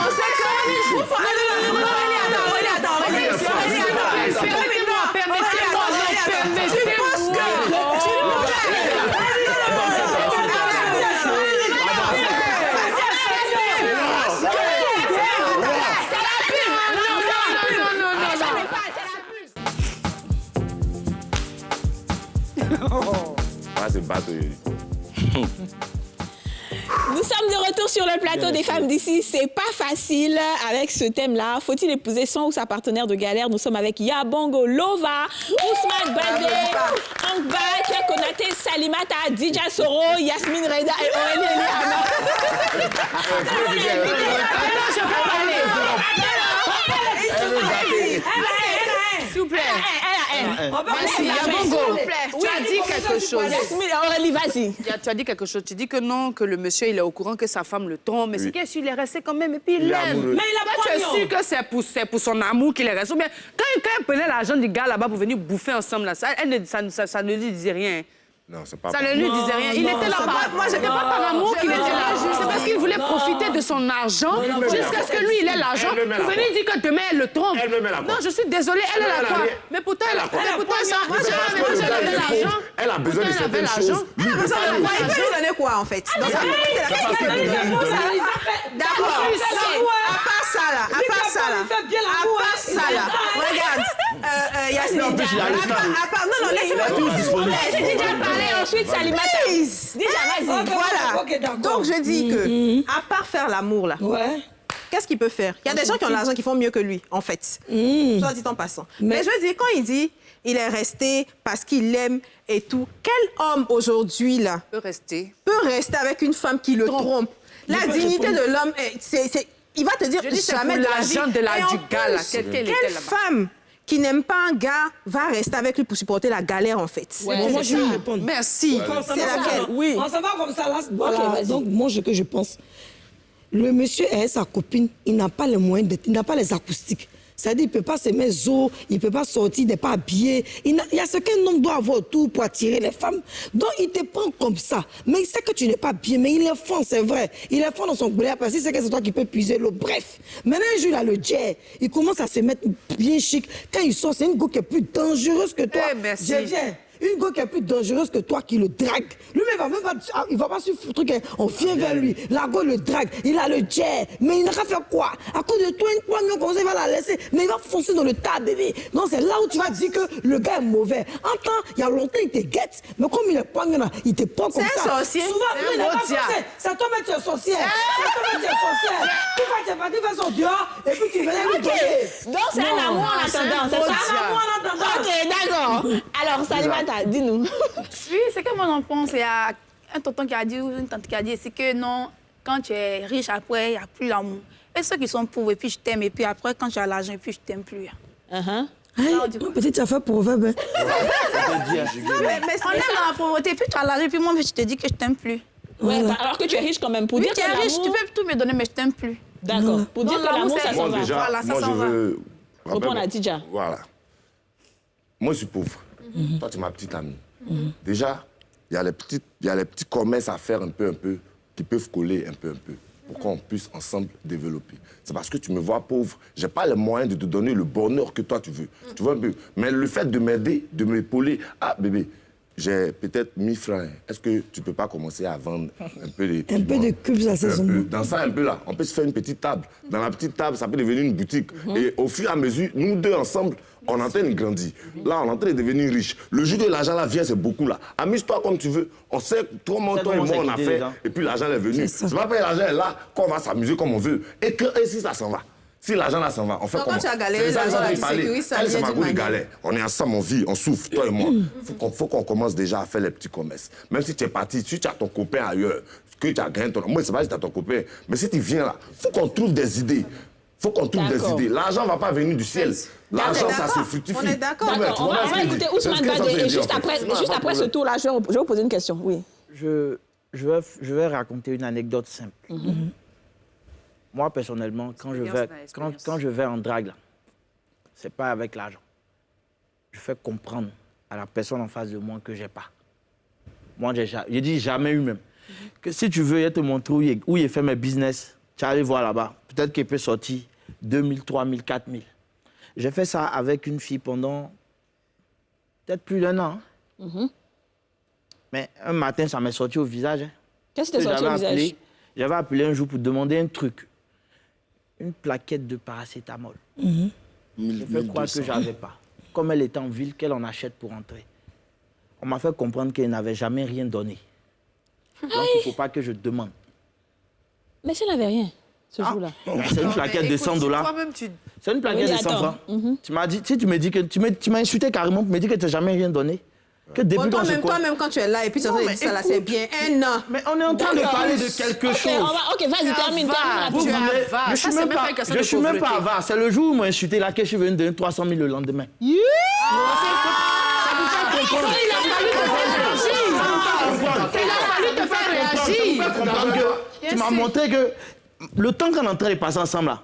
Nous sommes de retour sur le plateau des femmes d'ici. C'est pas facile avec ce thème-là. Faut-il épouser son ou sa partenaire de galère? Nous sommes avec Yabongo Lova, Ousmane Baldé, Angba, Tia Konaté, Salimata, Dija Soro, Yasmine Reda et Aurélie Eliana. S'il vous plaît. Merci, Yabongo. Tu as dit quelque chose. Aurélie, vas-y. Tu as dit quelque chose. Tu dis que non, que le monsieur, il est au courant que sa femme le trompe. Mais c'est qu'il est resté quand même et puis il l'aime. Mais il a pas tu es sûr que c'est pour son amour qu'il est resté. Ou bien, quand il prenait l'argent du gars là-bas pour venir bouffer ensemble, là, ça ne lui disait rien. Non, c'est pas ça ne lui disait rien. Il était là-bas. Moi, je ne pas par amour qu'il était là. C'est parce qu'il voulait profiter de son argent jusqu'à ce que lui, il ait l'argent. Pour venir dire que demain, elle le trompe. Non, je suis désolée, elle a quoi? Mais pourtant, elle a quoi? Mais pourtant, ça. Moi, j'ai donné l'argent. Elle a besoin de certaines choses. Il peut lui donner quoi, en fait? D'accord. À part ça, là. Regarde. Yasmine. Non, laisse-moi. Ensuite, Salimata. Déjà, vas-y. Voilà. Donc, je dis que, à part faire l'amour, là, qu'est-ce qu'il peut faire? Il y a des gens qui ont l'argent qui font mieux que lui, en fait. Soit dit en passant. Mais je veux dire, quand il dit, il est resté parce qu'il l'aime et tout, quel homme aujourd'hui, là, peut rester avec une femme qui le trompe? La dignité de l'homme, c'est... il va te dire, Je dis, c'est jamais pour de la l'argent vie. de la- Et en du gars, là, plus, quelle était quelle là-bas. femme qui n'aime pas un gars va rester avec lui pour supporter la galère, en fait. Ouais, Moi, c'est je vais ça. répondre. Merci. C'est laquelle? Oui. On s'en va comme ça, là. Voilà. vas-y. Donc, moi, ce que je pense, le monsieur et sa copine, il n'a pas les moyens d'être, il n'a pas les acoustiques. C'est-à-dire, il ne peut pas se mettre zo, il ne peut pas sortir, il n'est pas habillé. Il y a ce qu'un homme doit avoir tout pour attirer les femmes. Donc, il te prend comme ça. Mais il sait que tu n'es pas bien, mais il est fort, c'est vrai. Il est fort dans son goulard parce qu'il sait que c'est toi qui peux puiser l'eau. Bref, maintenant, un jour, il a le jet. Il commence à se mettre bien chic. Quand il sort, c'est une go qui est plus dangereuse que toi. Eh, merci. Je viens. Une go qui est plus dangereuse que toi qui le drague. Lui, il va même pas, il va pas suivre le truc. On vient vers lui. La go le drague. Il a le jet. Mais il n'a qu'à faire quoi? À cause de toi, une poignée comme ça, il va la laisser. Mais il va foncer dans le tas, bébé. Donc c'est là où tu vas dire que le gars est mauvais. En temps, il y a longtemps, il te guette. Mais comme il est poigné là, il te prend comme ça. C'est un sorcier. Souvent, C'est lui, un il n'est pas maudit. sorcier. C'est toi, mais tu es sorcière. C'est toi, mais tu es sorcière. Pourquoi tu es parti faire son dehors et puis tu venais lui donner? Donc, c'est un amour en attendant, c'est ça? C'est un amour en attendant. Ok, d'accord. Alors, Salimata, dis-nous. Oui, c'est que moi j'en pense. Il y a un tonton qui a dit, ou une tante qui a dit, c'est que non, quand tu es riche, après, il n'y a plus l'amour. Et ceux qui sont pauvres, et puis je t'aime, et puis après, quand tu as l'argent, et puis je t'aime plus. Uh-huh. Peut-être tu as fait proverbe. On aime dans la pauvreté, puis tu as l'argent, et puis moi, je te dis que je t'aime plus. Ouais, alors que tu es riche quand même. Pour Oui, dire tu que es riche, tu l'amour... peux tout me donner, mais je t'aime plus. D'accord. Pour dire Donc, que l'amour, l'amour, ça c'est- s'en Moi, va. déjà, Voilà, ça moi, s'en je va. veux... Reprends la Tidja. Voilà. Moi, je suis pauvre. Toi, tu es ma petite amie. Déjà, il y a les petits commerces à faire un peu, qui peuvent coller un peu, pour qu'on puisse ensemble développer. C'est parce que tu me vois pauvre, j'ai pas les moyens de te donner le bonheur que toi tu veux. Tu vois un peu. Mais le fait de m'aider, de m'épauler, ah bébé, j'ai peut-être 1000 francs. Est-ce que tu peux pas commencer à vendre un peu les... Un peu de cubes à saison. Dans ça, un peu là, on peut se faire une petite table. Dans la petite table, ça peut devenir une boutique. Et au fur et à mesure, nous deux ensemble, on est en train de grandir. Là, on est en train de devenir riche. Le jour que l'argent là vient, c'est beaucoup là. Amuse-toi comme tu veux. On sait comment toi et moi on a fait. Et puis l'argent est venu. C'est pas parce que l'argent est là qu'on va s'amuser comme on veut. Et si ça s'en va. Si l'argent là s'en va, on fait Donc, comment? quand tu as galéré, C'est ça, l'argent là, j'en ai tu parlé. sécurises ça Elle, c'est vient ma d'une go de manière. galère. On est ensemble, on vit, on souffre, toi et moi. Faut qu'on commence déjà à faire les petits commerces. Même si tu es parti, si tu as ton copain ailleurs, que tu as gagné ton... Moi, c'est pas si tu as ton copain. Mais si tu viens là, faut qu'on trouve des idées. Faut qu'on trouve des idées. L'argent ne va pas venir du ciel. L'argent, ça se fructifie. On est d'accord. D'accord, on va écouter Ousmane Badé. Et juste après ce tour-là, je vais vous poser une question. Oui. Je vais raconter une anecdote simple. Moi, personnellement, quand je vais en drague, là, c'est pas avec l'argent. Je fais comprendre à la personne en face de moi que j'ai pas. Moi, j'ai dit jamais eu même. Que si tu veux, il te montrer où il fait mes business. Tu vas aller voir là-bas. Peut-être qu'il peut sortir 2000, 3000, 4000. J'ai fait ça avec une fille pendant peut-être plus d'1 an. Mais un matin, ça m'est sorti au visage. Hein. Qu'est-ce qui t'est sorti au visage? J'avais appelé un jour pour demander un truc. Une plaquette de paracétamol. Je fais croire que je n'avais pas. Comme elle était en ville, qu'elle en achète pour entrer. On m'a fait comprendre qu'elle n'avait jamais rien donné. Donc, il ne faut pas que je demande. Mais si elle n'avait rien, ce jour-là. C'est une plaquette de 100 $. C'est une plaquette de 100 francs. Tu m'as dit, si tu me dis que tu m'as insulté carrément pour me dire que tu n'as jamais rien donné. Que depuis Toi-même, quand tu es là et puis tu as dit ça, là, c'est bien. Un an. Mais on est en train de parler de quelque chose. Ok, vas-y, termine. Je ne suis même pas avare. C'est le jour où ils m'ont insulté là que je suis venu donner 300 000 le lendemain. Tu m'as montré que le temps qu'on est en train de passer ensemble là,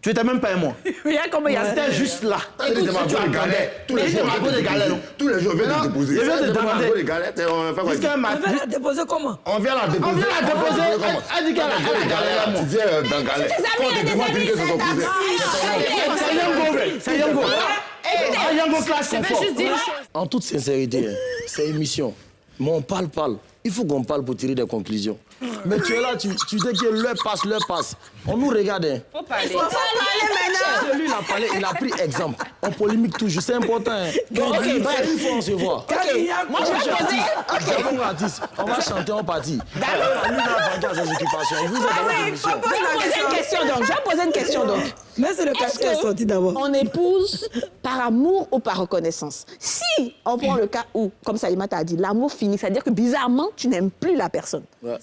tu n'étais même pas un mois. C'était juste là. Écoute, tu as galère. Tous les jours, tous les jours, on vient te déposer. Je viens te demander. On va la déposer comment? On vient la déposer. Elle dit qu'elle a galère. Tu viens dans galère. Quand tu demandes que c'est son cousin. C'est Yango. Yango classe confort. En toute sincérité, c'est une mission. Mais on parle. Il faut qu'on parle pour tirer des conclusions. Mais tu es là, tu dis que l'heure passe. On nous regarde. Hein. Faut parler maintenant. Lui, il a pris exemple. On polémique toujours, c'est important. Hein. Une fois, on se voit. Moi, je vais poser... On va chanter en partie. Lui, il va vendre ses occupations. Il vous a donné des Je vais poser une question donc. Mais c'est le cas qui est sorti d'abord. On épouse par amour ou par reconnaissance? Si on prend le cas où, comme Salima t'a dit, l'amour finit, c'est-à-dire que bizarrement, tu n'aimes plus la personne. Ouais.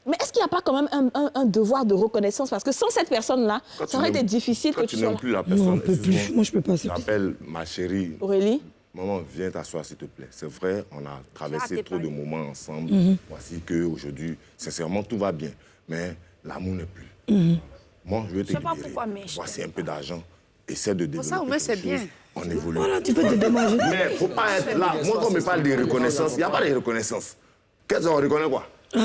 Mais est-ce qu'il n'y a pas quand même un devoir de reconnaissance? Parce que sans cette personne-là, ça aurait été difficile que tu sois là. Quand tu n'aimes plus la personne, Non, on peut plus. Moi, je peux pas. J'appelle ma chérie. Aurélie? Maman, viens t'asseoir, s'il te plaît. C'est vrai, on a traversé trop de moments ensemble. Voici qu'aujourd'hui, sincèrement, tout va bien. Mais l'amour n'est plus. Moi, je vais te libérer. Voici un peu d'argent. Essaie de développer ça, au moins, c'est quelque chose. bien. On évolue. Voilà, tu peux te dédommager. Mais il ne faut pas être là. Moi, quand on me parle de reconnaissance, il n'y a pas de reconnaissance. Qu'est-ce qu'on reconnaît quoi? Il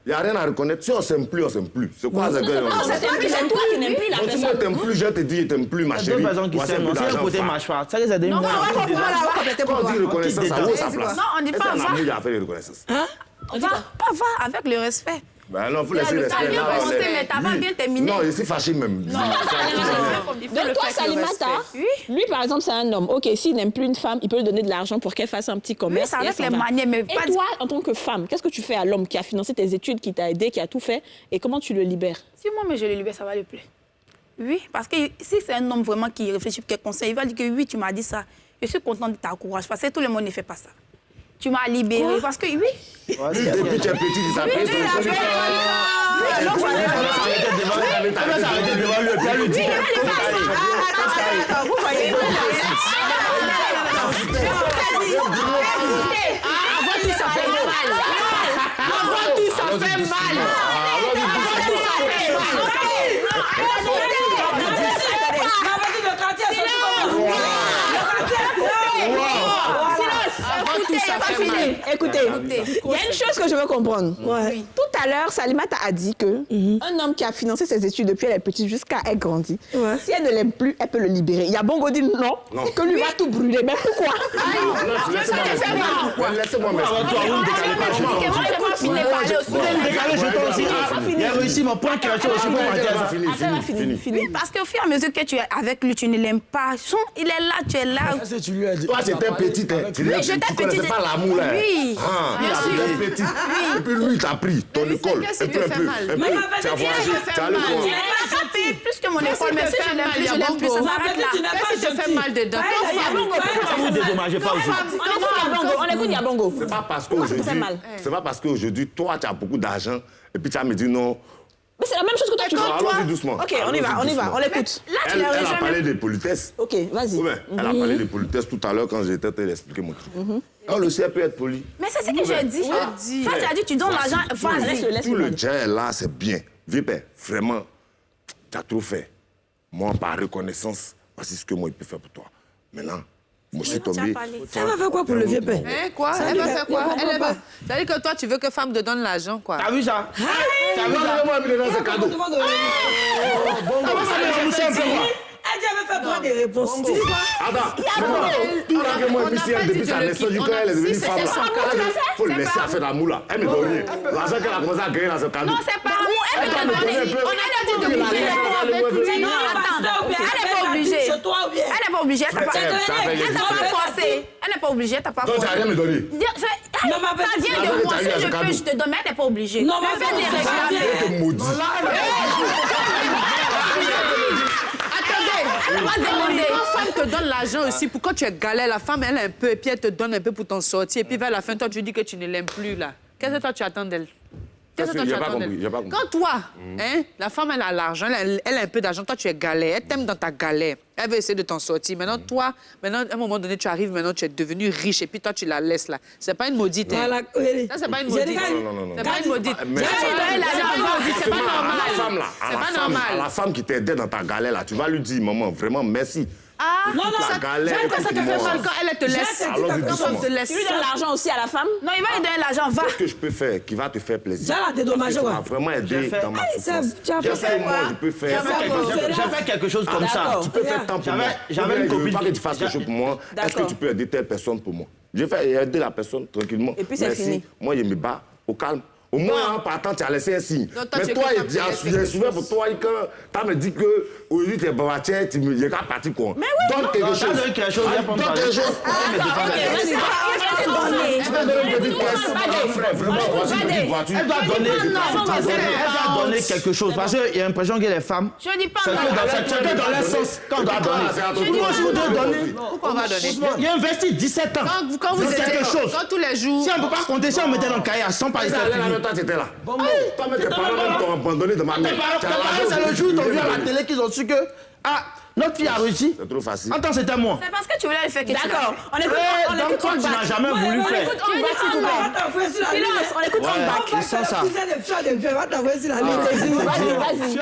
n'y a rien à reconnaître. Si on ne s'aime plus, on ne s'aime plus. C'est quoi ça? Non, c'est toi qui n'aimes plus la personne. Si moi, je t'aime plus, je te dis, je t'aime plus, ma chérie. Deux personnes qui s'aiment, c'est un côté mâchoire. Ça les a des Non, on va compléter pour Quand on toi. dit reconnaissance, ça vaut sa place. Non, on dit pas Est-ce va. qu'un amour, il a fait de reconnaissance? On va, pas va avec le respect. Ben non, il faut laisser T'as respect. bien Là, commencé, mais t'as pas lui- bien terminé. Non, je suis fâché même. Donc toi, Salimata, lui par exemple, c'est un homme. Ok, s'il n'aime plus une femme, il peut lui donner de l'argent pour qu'elle fasse un petit commerce. Oui, c'est et avec elle les s'en va. manières, mais Et pas... toi, en tant que femme, qu'est-ce que tu fais à l'homme qui a financé tes études, qui t'a aidé, qui a tout fait, et comment tu le libères? Si moi, mais je le libère, ça va lui plaire. Oui, parce que si c'est un homme vraiment qui réfléchit pour quel conseil, il va dire que oui, tu m'as dit ça. Je suis contente de t'encourager, parce que tout le monde ne fait pas ça. Tu m'as libéré, parce que oui. Depuis tu es petit, tu t'appelles. Vous voyez, Avant tout, ça fait mal. Avant tout, ça fait mal. Écoutez, il y a une chose que je veux comprendre. Tout à l'heure, Salimata a dit que un homme qui a financé ses études depuis elle est petite jusqu'à elle grandit, si elle ne l'aime plus, elle peut le libérer. Il y a Bongo dit non, que lui va tout brûler. Mais pourquoi? Laissez-moi m'expliquer. Il a réussi mon point qui a été aussi bon. Fini. Parce qu'au fur et à mesure que tu es avec lui, tu ne l'aimes pas. Il est là, tu es là. Tu lui as dit. Toi, j'étais petite. Tu ne connaissais pas l'amour. Oui. Il était petit. Et puis lui, il t'a pris ton école. Un peu. Tu as voyagé. Tu as le Il n'a pas payé plus que mon école, mais si je l'aime plus, je l'aime plus. Ça s'arrête là. Qu'est-ce qui te fait mal dedans? Vous ne dédommagez pas aussi. On écoute Yabongo. C'est pas parce qu'aujourd'hui, toi, tu as beaucoup d'argent et puis tu vas me dire non. Mais c'est la même chose que toi, tu vois. Allons-y doucement. Ok, on y va, on l'écoute. Elle a parlé de politesse. Ok, vas-y. Elle a parlé de politesse tout à l'heure quand j'étais en train d'expliquer mon truc. On le sait, peut être poli. Mais c'est ce que je dis. Ça, tu as dit, tu donnes l'argent. Vas-y. Tout le gel là, c'est bien. Vieux père, vraiment, tu as trop fait. Moi, par reconnaissance, voici ce que moi, je peux faire pour toi. Maintenant, moi, je suis tombé. Elle va faire quoi pour le vieux père? Quoi? Elle va faire quoi? C'est-à-dire que toi, tu veux que femme te donne l'argent, quoi. T'as vu ça? T'as vu ça? Moi, je dans ce cadeau. Elle dit, elle veut faire droit des réponses. Tu dis quoi? Attends, tout là que moi, depuis sa naissance, du coup, elle est devenue femme là. Il faut le laisser à faire l'amour là. Elle me donne rien. L'argent qu'elle a commencé à gagner dans ce cadeau. Non, c'est pas amour. Elle me donne. On a dit de bouger. Non, attends. Elle n'est pas obligée. Elle n'est pas obligée. Elle t'a pas forcé. Elle n'est pas obligée. T'as pas forcé. Donc, tu n'as rien me donné. Ça vient de moi. Si je peux, je te donne. Mais elle n'est pas obligée. Non, mais fais des règles. Elle te maudit. Quand femme te donne l'argent aussi, pourquoi tu es galère? La femme, elle a un peu, et puis elle te donne un peu pour t'en sortir. Et puis vers la fin, toi, tu dis que tu ne l'aimes plus, là. Qu'est-ce que toi, tu attends d'elle? Qu'est-ce que toi, tu attends d'elle? Quand toi, la femme, elle a l'argent, elle a un peu d'argent, toi, tu es galère. Elle t'aime dans ta galère. Elle veut essayer de t'en sortir. Maintenant, toi, à un moment donné, tu arrives, maintenant, tu es devenu riche, et puis toi, tu la laisses, là. C'est pas une maudite. Ça, c'est pas une maudite. Non. C'est pas une maudite. C'est pas normal. C'est pas normal. La femme qui t'aidait dans ta galère, là, tu vas lui dire, maman, vraiment, merci. Non, ça te fait mal quand elle te laisse. Quand tu lui donnes l'argent aussi à la femme? Non, il va lui donner l'argent, va. Qu'est-ce que je peux faire qui va te faire plaisir? Ça, t'es dommagé, Tu m'as vraiment aidé dans ma souffrance. Qu'est-ce que moi, je peux faire? J'ai fait quelque chose comme ça. Tu peux faire tant pour moi. J'avais une copine. Pas que tu fasses quelque chose pour moi. Est-ce que tu peux aider telle personne pour moi? Je vais aider la personne tranquillement. Et puis c'est fini. Moi, je me bats au calme. Au moins, en partant, tu as laissé un signe. Mais toi, j'ai souvent pour toi, quand tu as me dit que aujourd'hui, tu es bavatier, tu me dis qu'à partir quoi. Mais oui, donne quelque chose. Donne quelque chose. Donne quelque chose. Elle doit donner quelque chose. Parce qu'il y a l'impression que les femmes... Je dis pas c'est que dans leur sens. Quand on doit donner. Pourquoi on va donner? Il y a investi 17 ans. Quand vous étiez quelque chose. Quand tous les jours... Si on ne peut pas compter, si on mettait dans le cahier à 100 par exemple. Toi, tu étais là. Toi, tes parents t'ont abandonné de ma tête. Tes parents, c'est le jour où ils ont vu à la télé qu'ils ont su que... Ah, notre fille a réussi. C'est trop facile. Attends, c'était moi. C'est parce que tu voulais le faire que tu D'accord. On écoute Donc toi, tu n'as jamais voulu faire. Silence, on écoute on back. C'est ça. Fier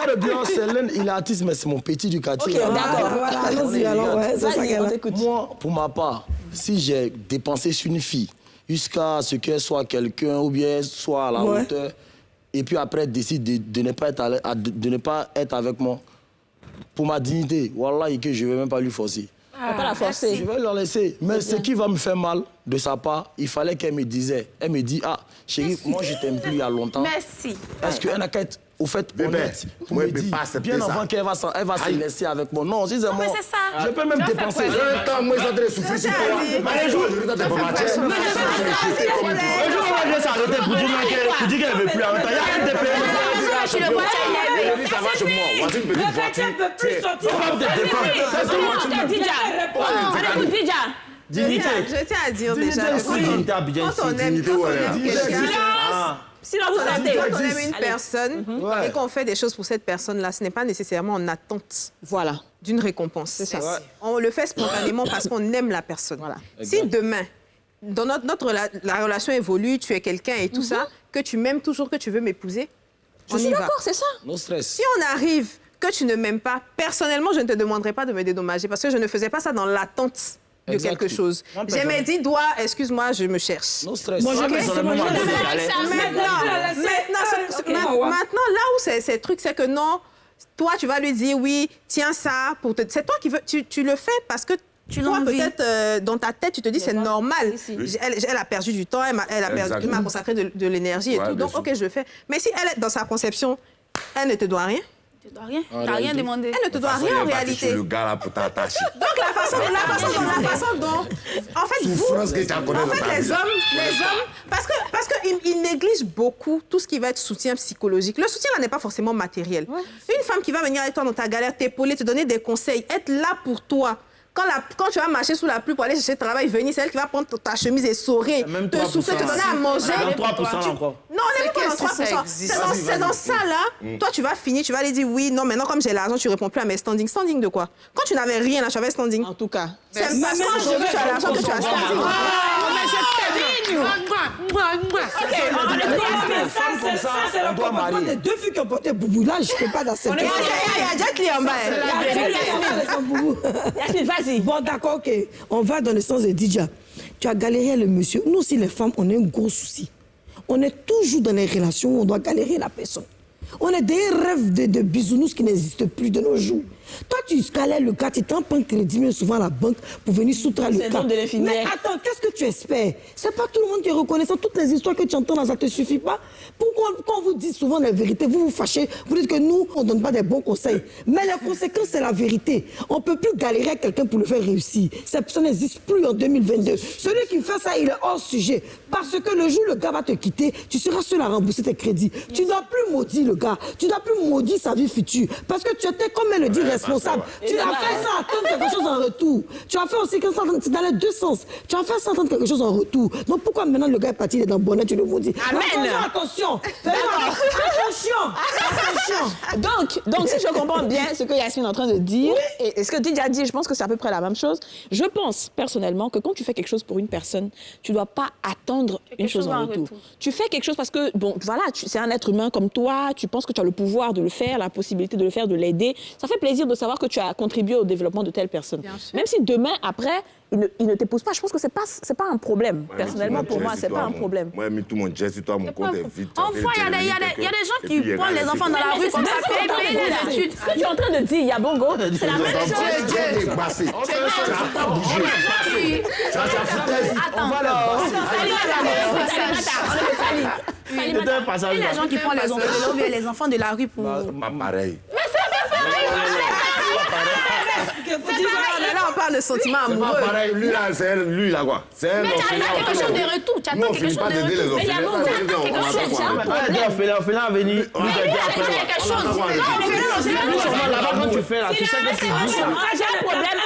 de bien, Célène, il est artiste, mais c'est mon petit du quartier. Ok, d'accord. Voilà, allons-y, alors, ouais, c'est ça Vas-y, qu'elle on a. t'écoute. Moi, pour ma part, si j'ai dépensé sur une fille jusqu'à ce qu'elle soit quelqu'un ou bien soit à la Ouais. hauteur, et puis après décide de ne pas être avec moi, pour ma dignité, wallah, que je ne vais même pas lui forcer. On va pas la forcer. Je vais la laisser. Mais ce qui va me faire mal de sa part, il fallait qu'elle me disait. Elle me dit, ah, chérie, moi je t'aime plus il y a longtemps. Merci. Est-ce qu'elle n'a qu'à être au fait Bébé, honnête pour moi, me je peux dire, pas accepter bien ça. avant qu'elle va se laisser avec moi. Non, si c'est moi, c'est ça. je peux même dépenser. Attends, moi, ils sont en train de souffrir sur toi. Un jour, Je t'ai pas matché. un jour, on va s'arrêter pour dire qu'elle ne veut plus. En même temps, il y a un des Je suis le voisin énervé. Ça va chez moi. Voici une petite voiture. On écoute Didja. Dignité. Je tiens à dire Dignité déjà, aussi. Dignité à Abidjan quand on ici. aime quelqu'un, Sinon, vous savez. quand on aime une personne Ouais. et qu'on fait des choses pour cette personne-là, ce n'est pas nécessairement en attente Voilà. d'une récompense. C'est ça. Ouais. On le fait spontanément parce qu'on aime la personne. Voilà. Si demain, dans la relation évolue, tu es quelqu'un et tout ça, que tu m'aimes toujours, que tu veux m'épouser, Je on suis y va. d'accord, c'est ça. No stress. Si on arrive que tu ne m'aimes pas, personnellement, je ne te demanderai pas de me dédommager parce que je ne faisais pas ça dans l'attente de Exact. quelque chose. J'ai dit, excuse-moi, je me cherche. No stress. Moi, je vais Maintenant, là où c'est truc, c'est que non, toi, tu vas lui dire, oui, tiens ça, c'est toi qui veux, tu le fais parce que toi, peut-être, dans ta tête, tu te dis, c'est normal. Elle a perdu du temps, elle m'a consacré de l'énergie et tout, donc, OK, je le fais. Mais si elle est dans sa conception, elle ne te doit rien. Tu dois rien. Tu n'as rien demandé. Elle ne te doit rien en réalité. Le gars là pour t'attacher. Donc la façon dont, en fait, Souffrance que tu as connue dans ta vie. les hommes, parce qu'ils négligent beaucoup tout ce qui va être soutien psychologique. Le soutien là n'est pas forcément matériel. Une femme qui va venir avec toi dans ta galère, t'épauler, te donner des conseils, être là pour toi. Quand tu vas marcher sous la pluie pour aller chercher le travail, venir, c'est elle qui va prendre ta chemise et sourire, te souffler, te donner à manger. 23% encore. Non, on n'est pas dans 3%. C'est dans ça, là. Toi, tu vas finir, tu vas aller dire oui, non, maintenant, comme j'ai l'argent, tu réponds plus à mes standings. Standing de quoi? Quand tu n'avais rien, là, tu avais standing. En tout cas. C'est parce qu'aujourd'hui, tu as l'argent que tu as standing. C'est le comportement des deux filles qui ont porté boubou. Là, je ne peux pas d'accepter. Il y a déjà qui est en bas. Yasmine, vas-y. Bon, d'accord, OK. On va dans le sens de Didja. Tu as galéré le monsieur. Nous aussi, les femmes, on a un gros souci. On est toujours dans les relations où on doit galérer la personne. On a des rêves de bisounours qui n'existent plus de nos jours. Toi, tu galères le gars, tu t'empruntes un crédit, mais souvent à la banque, pour venir soustraire le cas. Mais attends, qu'est-ce que tu espères? C'est pas tout le monde qui est reconnaissant. Toutes les histoires que tu entends, ça ne te suffit pas. Pourquoi, quand on vous dit souvent la vérité, vous vous fâchez, vous dites que nous, on ne donne pas des bons conseils. Mais les conséquences, c'est la vérité. On ne peut plus galérer à quelqu'un pour le faire réussir. Cette personne n'existe plus en 2022. Celui qui fait ça, il est hors sujet. Parce que le jour où le gars va te quitter, tu seras seul à rembourser tes crédits. Tu ne dois plus maudire le gars. Tu ne dois plus maudire sa vie future. Parce que tu étais, comme elle le dit, responsable. Tu as fait ça attendre quelque chose en retour. Tu as fait aussi que ça dans les deux sens. Tu as fait ça attendre quelque chose en retour. Donc pourquoi maintenant le gars est parti, il est dans le bonnet, tu le maudis? Amen. Attention. Donc, si je comprends bien ce que Yasmine est en train de dire, et ce que Didja dit, je pense que c'est à peu près la même chose. Je pense personnellement que quand tu fais quelque chose pour une personne, tu ne dois pas attendre une chose en retour. Tu fais quelque chose parce que, bon, voilà, c'est un être humain comme toi, tu penses que tu as le pouvoir de le faire, la possibilité de le faire, de l'aider. Ça fait plaisir de savoir que tu as contribué au développement de telle personne. Même si demain, après, il ne t'épouse pas, je pense que c'est pas un problème. Personnellement, pour moi, c'est pas un problème. Moi, j'ai mis tout mon jet sur toi, mon compte est vide. Enfin, il y a des gens qui prennent les enfants dans la rue comme ça, payer les études. Ce que tu es en train de dire, Yabongo, c'est la même chose. Attends. Il y a des gens qui prennent les enfants de la rue et les enfants de la rue pour... Pas pareil. Mais c'est pas pareil. On parle de sentiments C'est amoureux. pas pareil. Lui, là, quoi. C'est un Mais tu orphelin. attends quelque chose de retour. Tu attends quelque chose de retour. Mais il y a beaucoup L'orphelin à venir nous aider après. quelque chose. Là-bas, quand tu fais là, tu sais que tu dis ça. J'ai un problème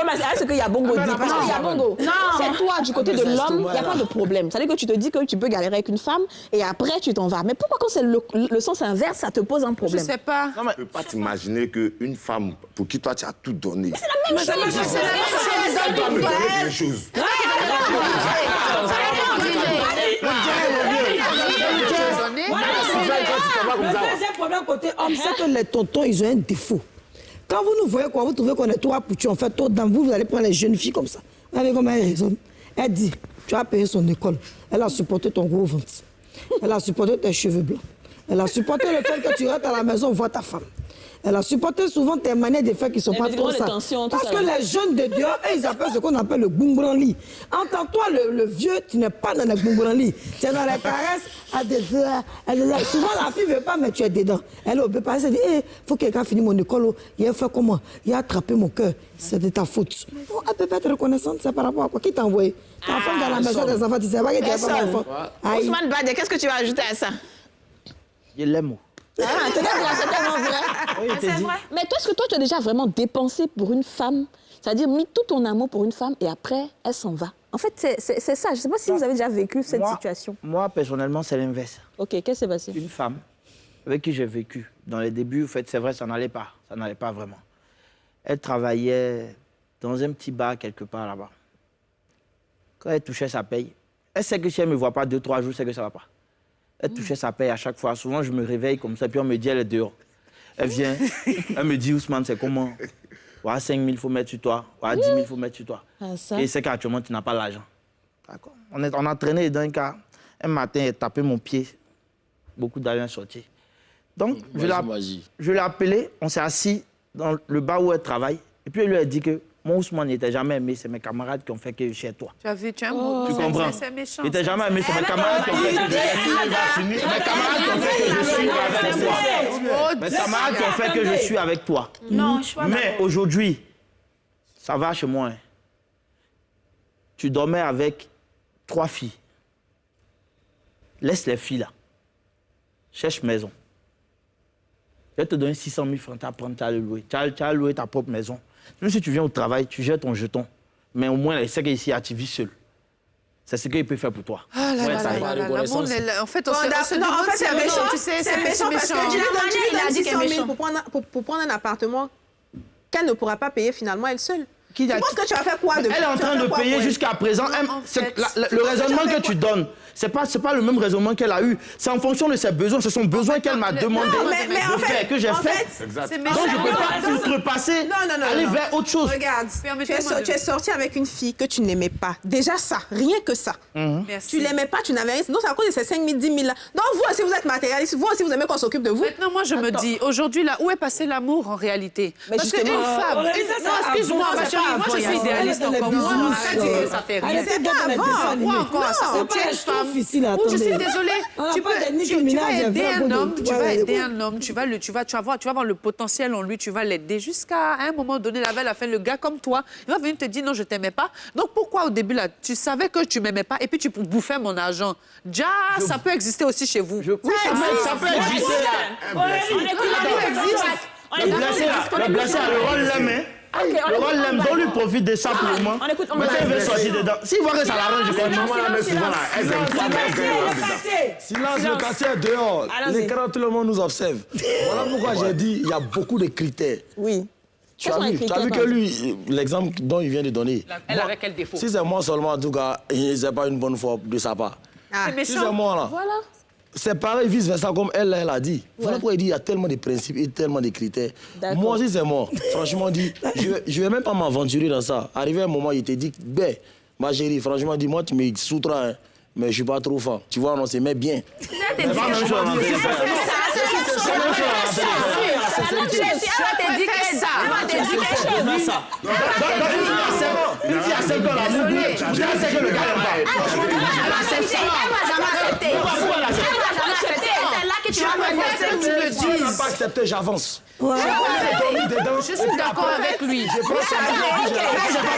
avec ce qu'il y a Bongo dit. Parce qu'il y a Bongo. C'est toi, du côté de l'homme, il n'y a pas de problème. C'est-à-dire que tu te dis que tu peux galérer avec une femme et après tu t'en vas. Mais pourquoi quand c'est le sens inverse, ça te pose un problème? Je sais pas. Tu ne peux pas t'imaginer qu'une femme pour qui toi tu as tout donné. C'est la même chose. Les choses. Le deuxième problème côté homme, c'est que les tontons, ils ont un défaut. Quand vous nous voyez, vous trouvez qu'on est trop apoutus, en fait, trop dans vous allez prendre les jeunes filles comme ça. Vous savez comment elle raisonne? Elle dit, tu as payé son école. Elle a supporté ton gros ventre. Elle a supporté tes cheveux blancs. Elle a supporté le fait que tu restes à la maison voir ta femme. Elle a supporté souvent tes manières de faire qui ne sont pas trop ça. Parce que les jeunes de Dieu, ils appellent ce qu'on appelle le boumbranli. Entends-toi, le vieux, tu n'es pas dans le boumbranli. Tu es dans les caresses, à des heures. Souvent, la fille ne veut pas, mais tu es dedans. Elle ne peut pas. Elle dit, il faut que quelqu'un finisse mon école. Il a fait comment? Il a attrapé mon cœur. C'est de ta faute. Oh, elle peut pas être reconnaissante, c'est par rapport à quoi? Qui t'a envoyé? Ta femme dans la maison des enfants, tu sais pas qu'il n'y a pas d'enfants. Ousmane Bade, qu'est-ce que tu vas ajouter à ça? Je l'aime. C'est tellement vrai. Oui, C'est vrai. Mais toi, est-ce que toi, tu as déjà vraiment dépensé pour une femme? C'est-à-dire mis tout ton amour pour une femme et après, elle s'en va. En fait, c'est ça. Je ne sais pas si vous avez déjà vécu cette situation. Moi, personnellement, c'est l'inverse. OK, qu'est-ce qui s'est passé? Une femme avec qui j'ai vécu, dans les débuts, en fait, c'est vrai, ça n'allait pas. Ça n'allait pas vraiment. Elle travaillait dans un petit bar quelque part là-bas. Quand elle touchait sa paye, elle sait que si elle ne me voit pas 2-3 jours, c'est que ça ne va pas. Elle touchait sa paye à chaque fois. Souvent, je me réveille comme ça, puis on me dit, elle est dehors. Elle vient, elle me dit, Ousmane, c'est comment? Voilà, 5 000, il faut mettre sur toi. Voilà, 10 000, il faut mettre sur toi. Et c'est qu'actuellement, tu n'as pas l'argent. D'accord. On a traîné dans un cas. Un matin, elle a tapé mon pied. Beaucoup d'argent sorti. Donc, je l'ai appelé, on s'est assis dans le bar où elle travaille. Et puis, elle lui a dit que mon Ousmane n'était jamais aimé, c'est mes camarades qui ont fait que je suis chez toi. Tu as vu, tu as un mot. Tu comprends? C'est méchant. Il n'était jamais aimé, c'est mes camarades qui ont fait que je suis avec toi. Mes camarades qui ont fait que je suis avec toi. Mes camarades qui ont fait que je suis avec toi. Non, je suis pas Mais d'accord. aujourd'hui, ça va chez moi. Hein. Tu dormais avec 3 filles. Laisse les filles là. Cherche maison. Je vais te donner 600 000 francs, tu vas prendre, tu vas le louer. Tu vas louer ta propre maison. Même si tu viens au travail, tu jettes ton jeton. Mais au moins, il sait qu'ici, tu vis seul. C'est ce qu'il peut faire pour toi. Ah là Ouais, là ça là y est. là là. En fait, on Non, se en demande fait, c'est méchant. tu sais, C'est méchant parce que tu lui donnes 600 000 pour prendre un appartement qu'elle ne pourra pas payer finalement elle seule. Tu penses que tu as fait quoi de Elle est en train de payer jusqu'à présent. Le raisonnement que tu donnes, c'est pas le même raisonnement qu'elle a eu. C'est en fonction de ses besoins. Ce sont besoins qu'elle m'a demandé de faire, que j'ai fait. Donc je ne peux pas outrepasser, aller vers autre chose. Regarde, tu es sorti avec une fille que tu n'aimais pas. Déjà ça, rien que ça. Tu l'aimais pas, tu n'avais rien. Non, c'est à cause de ces 5 000, 10 000 là. Donc vous aussi, vous êtes matérialiste. Vous aussi, vous aimez qu'on s'occupe de vous. Maintenant, moi, je me dis, aujourd'hui, là, où est passé l'amour en réalité? Parce qu'une femme... Non, excuse-moi, ma chérie, moi, je suis idéaliste encore. Moi, ça fait rien. C'était avant. Moi, encore à ça. Tu es une femme. Je suis désolée. Tu vas aider un homme, tu vas voir le potentiel en lui, tu vas l'aider jusqu'à un moment donné, la fin, le gars comme toi, il va venir te dire non, je t'aimais pas. Donc pourquoi au début, là, tu savais que tu m'aimais pas et puis tu bouffais mon argent? Déjà, ça peut exister aussi chez vous. Oui, ça peut exister. Le blessé a le rôle l'aime. Le rôle l'aime, donc lui profite de ça pour le moment. Mais quand il veut sortir dedans, s'il voit que ça l'arrange, je crois. Maman la met souvent là. Elle aime pas. Silence, le quartier est dehors. L'écran, tout le monde nous observe. Voilà pourquoi j'ai dit il y a beaucoup de critères. Oui. Tu as vu que lui, l'exemple dont il vient de donner. Elle avait quel défaut? Si c'est moi seulement, en tout cas, c'est pas une bonne foi de sa part. Si c'est moi là. Voilà. C'est pareil, vice-versa, comme elle a dit. Voilà pourquoi il dit qu'il y a tellement de principes et tellement de critères. Moi aussi, c'est moi. Franchement, dit, je vais même pas m'aventurer dans ça. Arrivé un moment, il te dit, ben, ma chérie, franchement, dis moi, tu me soutras, hein, mais je suis pas trop fan. Tu vois, on se met bien. que tu vas préfère que tu le Si tu n'as dises. pas accepté, j'avance. Ouais. Je suis d'accord avec lui.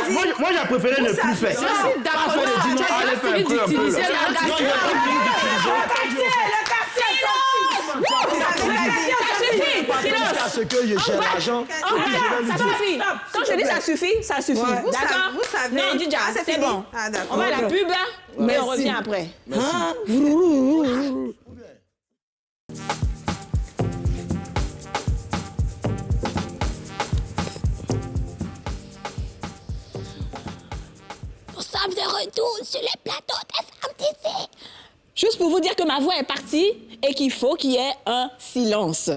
Moi, j'ai préféré ne plus faire. Je suis d'accord. Pas faire les dîners, allez faire un peu, un peu. D'utiliser là. la Non, il va pas finir Jusqu'à ce que je gère l'argent. Ça suffit. Quand je dis ça suffit, ça suffit. Ouais. D'accord? Vous savez. Non, Didja, Ah, c'est c'est fini. bon. Ah, d'accord. On va à la pub et on Merci. revient après. Hein? Nous sommes de retour sur le plateau des femmes d'ici. Juste pour vous dire que ma voix est partie et qu'il faut qu'il y ait un silence.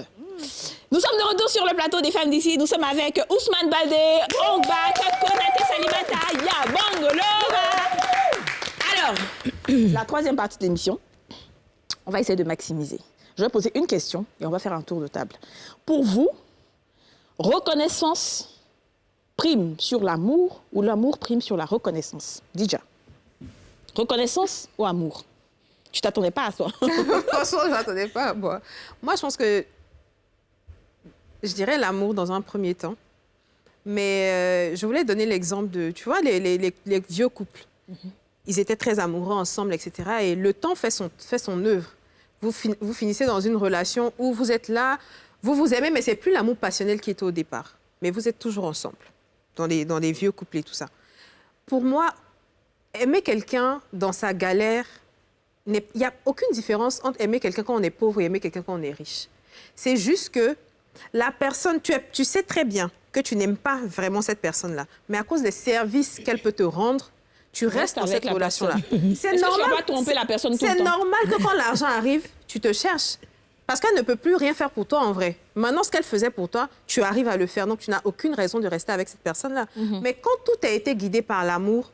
Nous sommes de retour sur le plateau des femmes d'ici. Nous sommes avec Ousmane Baldé, Ongbak, Konaté Salimata, Yabangolova. Alors, la troisième partie de l'émission, on va essayer de maximiser. Je vais poser une question et on va faire un tour de table. Pour vous, reconnaissance prime sur l'amour ou l'amour prime sur la reconnaissance? Didja, reconnaissance ou amour? Tu t'attendais pas à ça? Franchement, je ne m'attendais pas à moi. Moi, je pense que je dirais l'amour dans un premier temps. Mais je voulais donner l'exemple de, tu vois, les vieux couples. Ils étaient très amoureux ensemble, etc. Et le temps fait son œuvre. Vous finissez dans une relation où vous êtes là, vous vous aimez, mais ce n'est plus l'amour passionnel qui était au départ. Mais vous êtes toujours ensemble, dans les vieux couples et tout ça. Pour moi, aimer quelqu'un dans sa galère, il n'y a aucune différence entre aimer quelqu'un quand on est pauvre et aimer quelqu'un quand on est riche. C'est juste que la personne, tu sais très bien que tu n'aimes pas vraiment cette personne-là, mais à cause des services qu'elle peut te rendre, tu restes dans cette relation-là. C'est normal. Tu vas pas tromper la personne tout le temps. C'est normal que quand l'argent arrive, tu te cherches. Parce qu'elle ne peut plus rien faire pour toi en vrai. Maintenant, ce qu'elle faisait pour toi, tu arrives à le faire. Donc, tu n'as aucune raison de rester avec cette personne-là. Mais quand tout a été guidé par l'amour,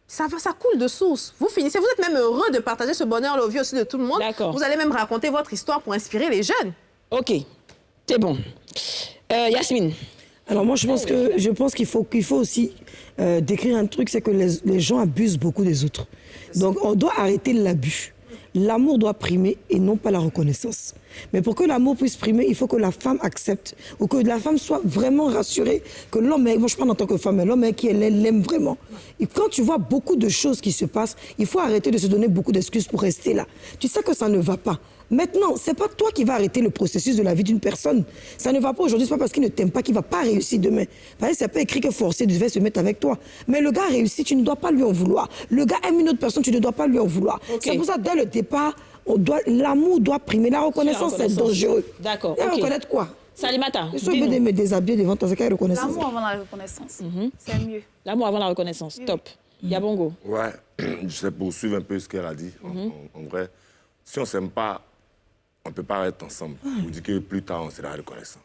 ça coule de source. Vous finissez, vous êtes même heureux de partager ce bonheur-là au vu aussi de tout le monde. D'accord. Vous allez même raconter votre histoire pour inspirer les jeunes. OK, c'est bon. Yasmine. Alors moi, je pense qu'il faut aussi décrire un truc, c'est que les gens abusent beaucoup des autres. Donc, on doit arrêter l'abus. L'amour doit primer et non pas la reconnaissance. Mais pour que l'amour puisse primer, il faut que la femme accepte ou que la femme soit vraiment rassurée que l'homme, moi je parle en tant que femme, mais l'homme qui l'aime vraiment. Et quand tu vois beaucoup de choses qui se passent, il faut arrêter de se donner beaucoup d'excuses pour rester là. Tu sais que ça ne va pas. Maintenant, c'est pas toi qui vas arrêter le processus de la vie d'une personne. Ça ne va pas aujourd'hui, c'est pas parce qu'il ne t'aime pas qu'il va pas réussir demain. Par exemple, c'est pas écrit que forcé devait se mettre avec toi. Mais le gars réussit, tu ne dois pas lui en vouloir. Le gars aime une autre personne, tu ne dois pas lui en vouloir. Okay. C'est pour ça, dès le départ, l'amour doit primer. La reconnaissance, c'est dangereux. D'accord. Et reconnaître quoi? Salimata. Je suis obligée de me déshabiller devant toi, c'est quelle reconnaissance? L'amour avant la reconnaissance, c'est mieux. L'amour avant la reconnaissance, top. Yabongo. Ouais, je sais poursuivre un peu ce qu'elle a dit. En vrai, si on ne s'aime pas, on ne peut pas être ensemble. On dit que plus tard, on sera reconnaissant.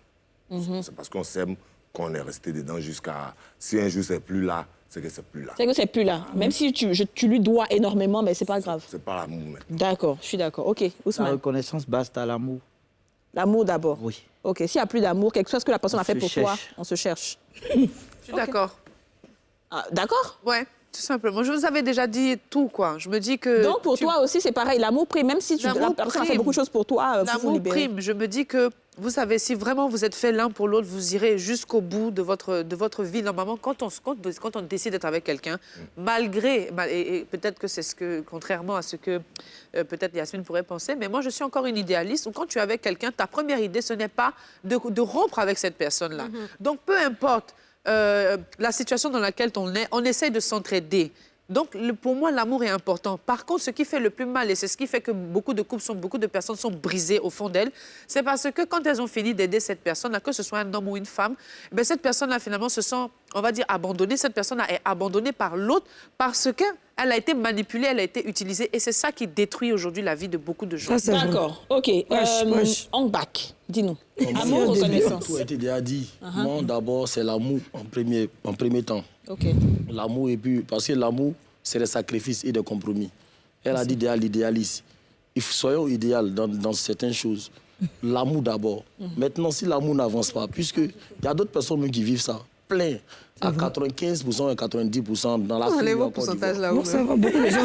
C'est parce qu'on s'aime qu'on est resté dedans jusqu'à... Si un jour, c'est plus là, c'est que c'est plus là. C'est que c'est plus là. Même si tu lui dois énormément, mais c'est pas grave. C'est pas l'amour maintenant. D'accord, je suis d'accord. OK, Ousmane. La reconnaissance base à l'amour. L'amour d'abord? Oui. OK, s'il n'y a plus d'amour, quelque chose que la personne a fait pour toi, on se cherche. Je suis d'accord. Ah, d'accord? Ouais. Tout simplement. Je vous avais déjà dit tout, quoi. Je me dis que... Donc, pour toi aussi, c'est pareil. L'amour prime, même si la personne a fait beaucoup de choses pour toi, pour vous libérer. L'amour prime. Je me dis que, vous savez, si vraiment vous êtes fait l'un pour l'autre, vous irez jusqu'au bout de votre vie. Normalement, quand on décide d'être avec quelqu'un, malgré... Et peut-être que c'est ce que... Contrairement à ce que peut-être Yasmine pourrait penser, mais moi, je suis encore une idéaliste où quand tu es avec quelqu'un, ta première idée, ce n'est pas de rompre avec cette personne-là. Donc, peu importe... la situation dans laquelle on est, on essaye de s'entraider. Donc, pour moi, l'amour est important. Par contre, ce qui fait le plus mal, et c'est ce qui fait que beaucoup de personnes sont brisées au fond d'elles, c'est parce que quand elles ont fini d'aider cette personne-là, que ce soit un homme ou une femme, ben cette personne-là, finalement, se sent, on va dire, abandonnée. Cette personne-là est abandonnée par l'autre parce qu'elle a été manipulée, elle a été utilisée. Et c'est ça qui détruit aujourd'hui la vie de beaucoup de gens. D'accord. OK. Ongbak, dis-nous. Amour, reconnaissance. Tout a été déjà dit. Moi, d'abord, c'est l'amour en premier temps. OK. L'amour, et puis, parce que l'amour, c'est des sacrifices et des compromis. Elle a dit l'idéaliste. Soyons idéal dans certaines choses. L'amour d'abord. Maintenant, si l'amour n'avance pas, puisque il y a d'autres personnes qui vivent ça. plein. À 95% et 90% dans la famille. Le pourcentage là. Non, ça va, beaucoup de gens.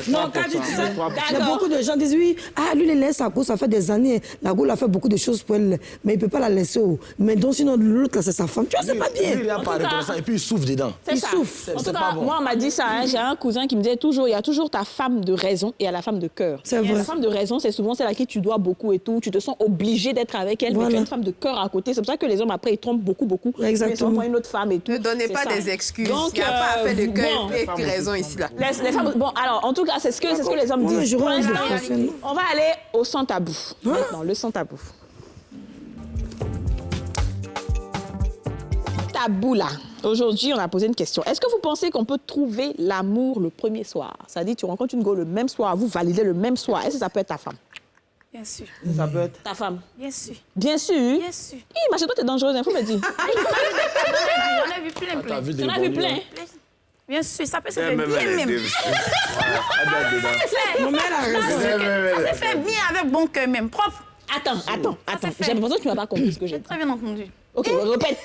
Non, quand tu dis ça, il y a beaucoup de gens qui disent oui, lui, il laisse sa go, ça fait des années. La go, il a fait beaucoup de choses pour elle, mais il ne peut pas la laisser. Mais donc, sinon, l'autre, c'est sa femme. Tu vois, c'est pas bien. Il n'a pas reconnaissant et puis il souffre dedans. C'est ça. En tout cas, moi, on m'a dit ça. J'ai un cousin qui me disait toujours, il y a toujours ta femme de raison et il y a la femme de cœur. C'est vrai. La femme de raison, c'est souvent celle à qui tu dois beaucoup et tout. Tu te sens obligé d'être avec elle, mais tu as une femme de cœur à côté. C'est pour ça que les hommes, après, ils trompent beaucoup. Exactement. Ils trompent une autre femme et tout. Ne donnez pas des excuses. Donc, il n'y a pas à faire de cœur et de raison ici, là. Les femmes, bon, alors, en tout cas, c'est ce que les hommes disent. Pour l'instant, on va aller au sans tabou. Maintenant, le sans tabou. Tabou, là. Aujourd'hui, on a posé une question. Est-ce que vous pensez qu'on peut trouver l'amour le premier soir? C'est-à-dire, tu rencontres une go le même soir, vous validez le même soir. Est-ce que ça peut être ta femme? Bien sûr. Ça peut être ta femme? Bien sûr. Bien sûr? Bien sûr. Ma chez toi, t'es dangereuse, il faut me dire. J'en ai vu plein. Tu en as vu plein? Bien sûr, ça peut se faire bien même. Ça se fait bien avec bon cœur même, propre. Attends. J'ai l'impression que tu n'as pas compris ce que j'ai dit. Très bien entendu. Ok, répète.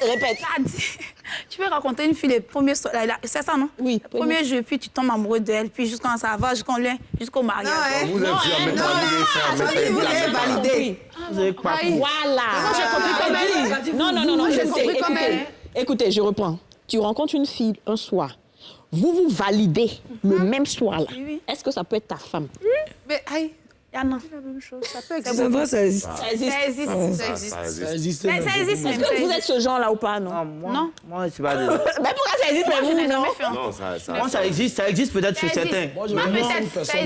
Tu peux raconter une fille le premier soir, c'est ça, non? Oui. Le premier jour, puis tu tombes amoureux d'elle, puis jusqu'à ça va, jusqu'au mariage. Vous êtes vous avez validé. Vous avez pas compris. Voilà. J'ai compris comme Non, je sais. Écoutez, je reprends. Tu rencontres une fille un soir. Vous validez le même soir-là. Est-ce que ça peut être ta femme? Mais aïe. Non. C'est la même chose. Ça peut exister. C'est vrai, ça existe. Ça existe. Est-ce que vous êtes ce genre-là ou pas, non? Non. Moi, je suis pas... Mais pourquoi ça existe, mais vous, non? Non, Moi, ça existe peut-être chez certains. Mais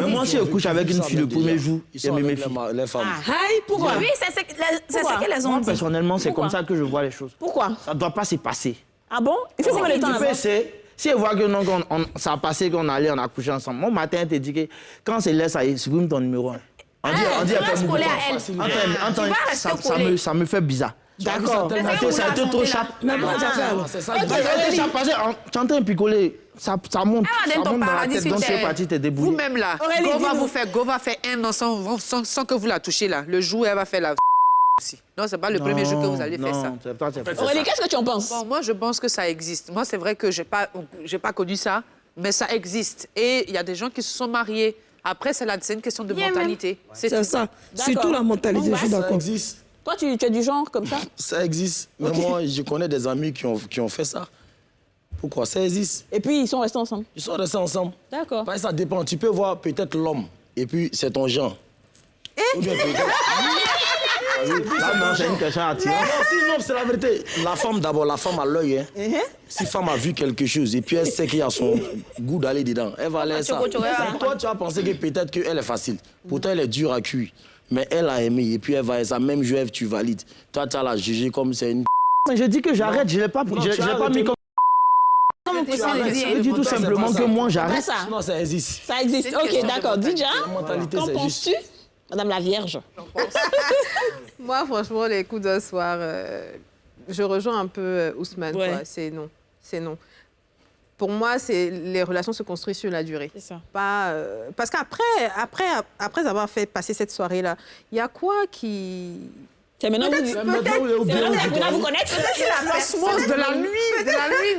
moi, si je couche avec une fille le premier jour, c'est mes filles. Les femmes. Pourquoi? Oui, c'est ce que les ont Moi, dit. personnellement, c'est comme ça que je vois les choses. Pourquoi? Ça ne doit pas se passer. Ah bon? Il faut combien de temps avant? Si elle voit que non, ça a passé, qu'on allait, on a couché ensemble. Mon matin, elle te dit que quand c'est là, ça supprime ton numéro. On dit ça me fait bizarre. D'accord. Ça a été trop chape. Mais comment tu as fait alors? Ça a été chape parce que tu entends un picolé, ça monte. Ça monte dans la tête, donc c'est parti te débrouiller. Vous-même là, Go va faire un an sans que vous la touchiez là. Le jour où elle va faire la aussi. Non, c'est pas le premier jour que vous allez faire ça. Aurélie, qu'est-ce que tu en penses? Bon, moi, je pense que ça existe. Moi, c'est vrai que j'ai pas connu ça, mais ça existe. Et il y a des gens qui se sont mariés. Après, c'est une question de mentalité. C'est ça. Surtout la mentalité, je suis d'accord. Ça existe. Toi, tu es du genre comme ça? Ça existe. Mais moi, je connais des amis qui ont fait ça. Pourquoi? Ça existe. Et puis, ils sont restés ensemble? Ils sont restés ensemble. D'accord. Parce que ça dépend. Tu peux voir peut-être l'homme, et puis c'est ton genre. Ou bien peut-être... Là, non, c'est une question attirante. Non, c'est la vérité. La femme, d'abord, la femme a l'œil. Si femme a vu quelque chose et puis elle sait qu'il y a son goût d'aller dedans, elle va aller ça. Toi, tu as pensé que peut-être qu'elle est facile. Pourtant, elle est dure à cuire. Mais elle a aimé et puis elle va ça. Même jeu, tu valides. Toi, tu as la jugée comme c'est une... Mais je dis que j'arrête, je ne l'ai pas mis comme... Je dis tout simplement que moi, j'arrête. Non, ça existe. Ça existe. Ok, d'accord. Dija, qu'en penses-tu? Madame la Vierge. Moi, franchement, les coups d'un soir, je rejoins un peu Ousmane. Ouais. Quoi. C'est non. C'est non. Pour moi, les relations se construisent sur la durée. C'est ça. Pas, parce qu'après avoir fait passer cette soirée-là, il y a quoi qui... C'est maintenant vous connaître. L'osmose de la nuit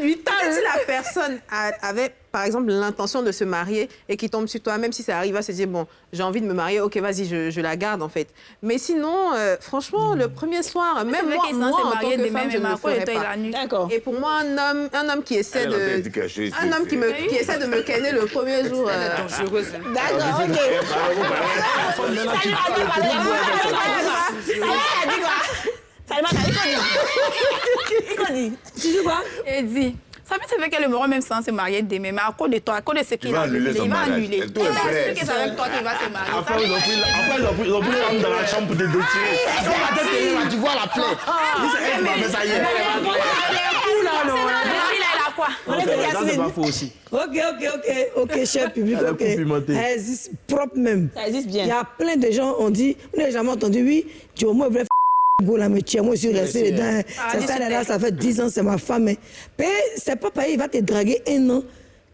vitale. Si la personne avait, par exemple, l'intention de se marier et qui tombe sur toi, même si ça arrive à se dire, bon, j'ai envie de me marier, ok, vas-y, je la garde, en fait. Mais sinon, franchement, le premier soir, même moi en tant que femme, je ne le ferais pas. D'accord. Et pour moi, un homme qui essaie de... Un homme qui essaie de me kenner le premier jour... D'accord, ok. Tu dis quoi? Il dit. Ça veut dire que le moral même sans se marier demain, mais à cause de toi, à cause de ce qu'il a annulé, il va annuler. Il va assurer que c'est avec toi qu'il va se marier. Après, ils ont pris l'homme dans la chambre pour te détirer. Tu vois la plaie. Ça y est. Ça, c'est pas faux aussi. Ok, cher public, ok. Ça existe propre même. Ça existe bien. Il y a plein de gens, on dit, vous n'avez jamais entendu, oui, tu au moins voulais mais tiens, moi, je suis resté dedans. C'est ça, là, ça fait 10 ans, c'est ma femme. Mais c'est pas pareil, il va te draguer un an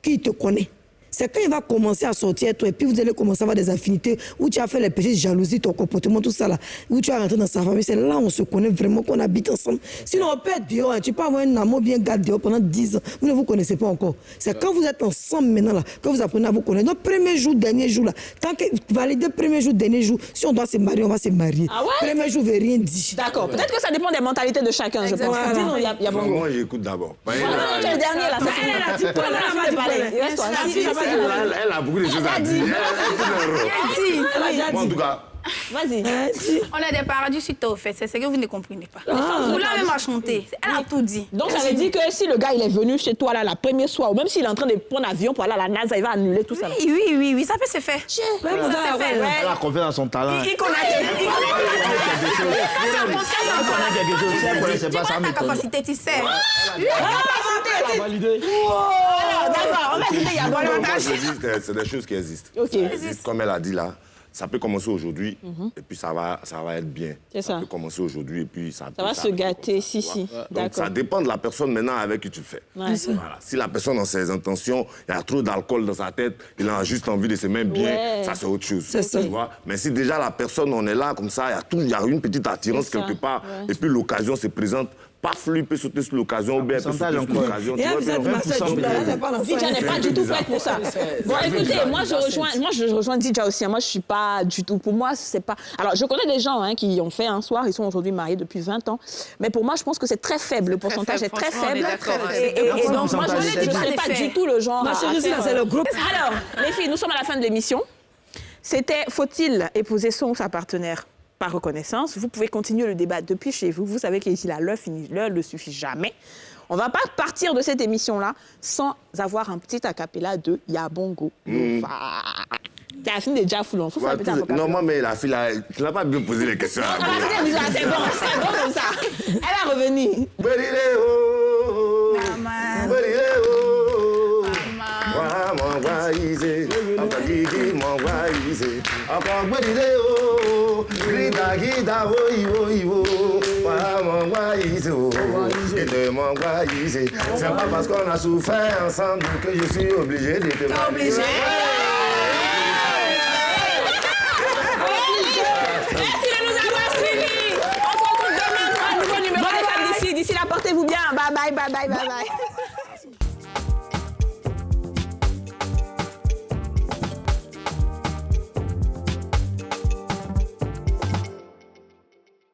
qui te connaît. C'est quand il va commencer à sortir toi et puis vous allez commencer à avoir des affinités où tu as fait les petites jalousies, ton comportement, tout ça là, où tu as rentré dans sa famille. C'est là où on se connaît vraiment, qu'on habite ensemble. Sinon, on peut être dehors, hein. Tu peux avoir un amour bien gardé dehors pendant 10 ans. Vous ne vous connaissez pas encore. C'est quand vous êtes ensemble maintenant là, que vous apprenez à vous connaître. Donc, premier jour, dernier jour là, tant que validez premier jour, dernier jour, si on doit se marier, on va se marier. Ah ouais? Premier jour, je ne vais rien dire. D'accord. Peut-être que ça dépend des mentalités de chacun, je pense. Voilà. Dis-nous, il y a bon. Moi, j'écoute d'abord. Tu es le dernier là. Elle a beaucoup de choses à dire. Moi, en tout cas, Vas-y. On est des paradis suite au fait, c'est ce que vous ne comprenez pas. Vous l'avez même chanté, elle a tout dit. Donc ça veut dire que si le gars il est venu chez toi là la première soir, ou même s'il est en train de prendre l'avion pour aller à la NASA, il va annuler tout ça. Oui, ça peut se faire. Elle a confiance dans son talent. Il connaît ta capacité, tu sais. D'accord, on va dire il y a bon moi, je dis, c'est des choses qui existent. Ok. Comme elle a dit là, ça peut commencer aujourd'hui et puis ça va être bien. C'est ça. Ça peut commencer aujourd'hui et puis ça va se gâter, si. Donc ça dépend de la personne maintenant avec qui tu le fais. Ouais. Voilà. Si la personne dans ses intentions, il y a trop d'alcool dans sa tête, il a juste envie de se mettre bien, ça c'est autre chose. C'est ça. Tu vois? Mais si déjà la personne, on est là comme ça, il y a une petite attirance quelque part et puis l'occasion se présente. Paf, lui peut sauter sur l'occasion, ou bien peut sauter sur l'occasion. Et vous êtes massage, Didja n'est pas du tout prête pour ça. Bon, écoutez, moi je rejoins Didja aussi. Moi, je suis pas du tout. Pour moi, c'est pas. Alors, je connais des gens qui ont fait un soir, ils sont aujourd'hui mariés depuis 20 ans. Mais pour moi, je pense que c'est très faible. Le pourcentage est très faible. Et donc, moi, je ne serais pas du tout le genre. C'est le groupe. Alors, les filles, nous sommes à la fin de l'émission. C'était faut-il épouser son ou sa partenaire par reconnaissance? Vous pouvez continuer le débat depuis chez vous. Vous savez qu'ici, l'heure ne suffit jamais. On ne va pas partir de cette émission-là sans avoir un petit acapella de Yabongo. T'as fini déjà full. Non, moi, mais la fille, là, tu n'as pas bien posé les questions. C'est bon comme ça. Elle va revenir. C'est pas parce qu'on a souffert ensemble que je suis obligé de te marier. Merci de nous avoir suivis. On se retrouve demain pour un nouveau numéro des femmes d'ici. D'ici là, portez-vous bien. Bye bye.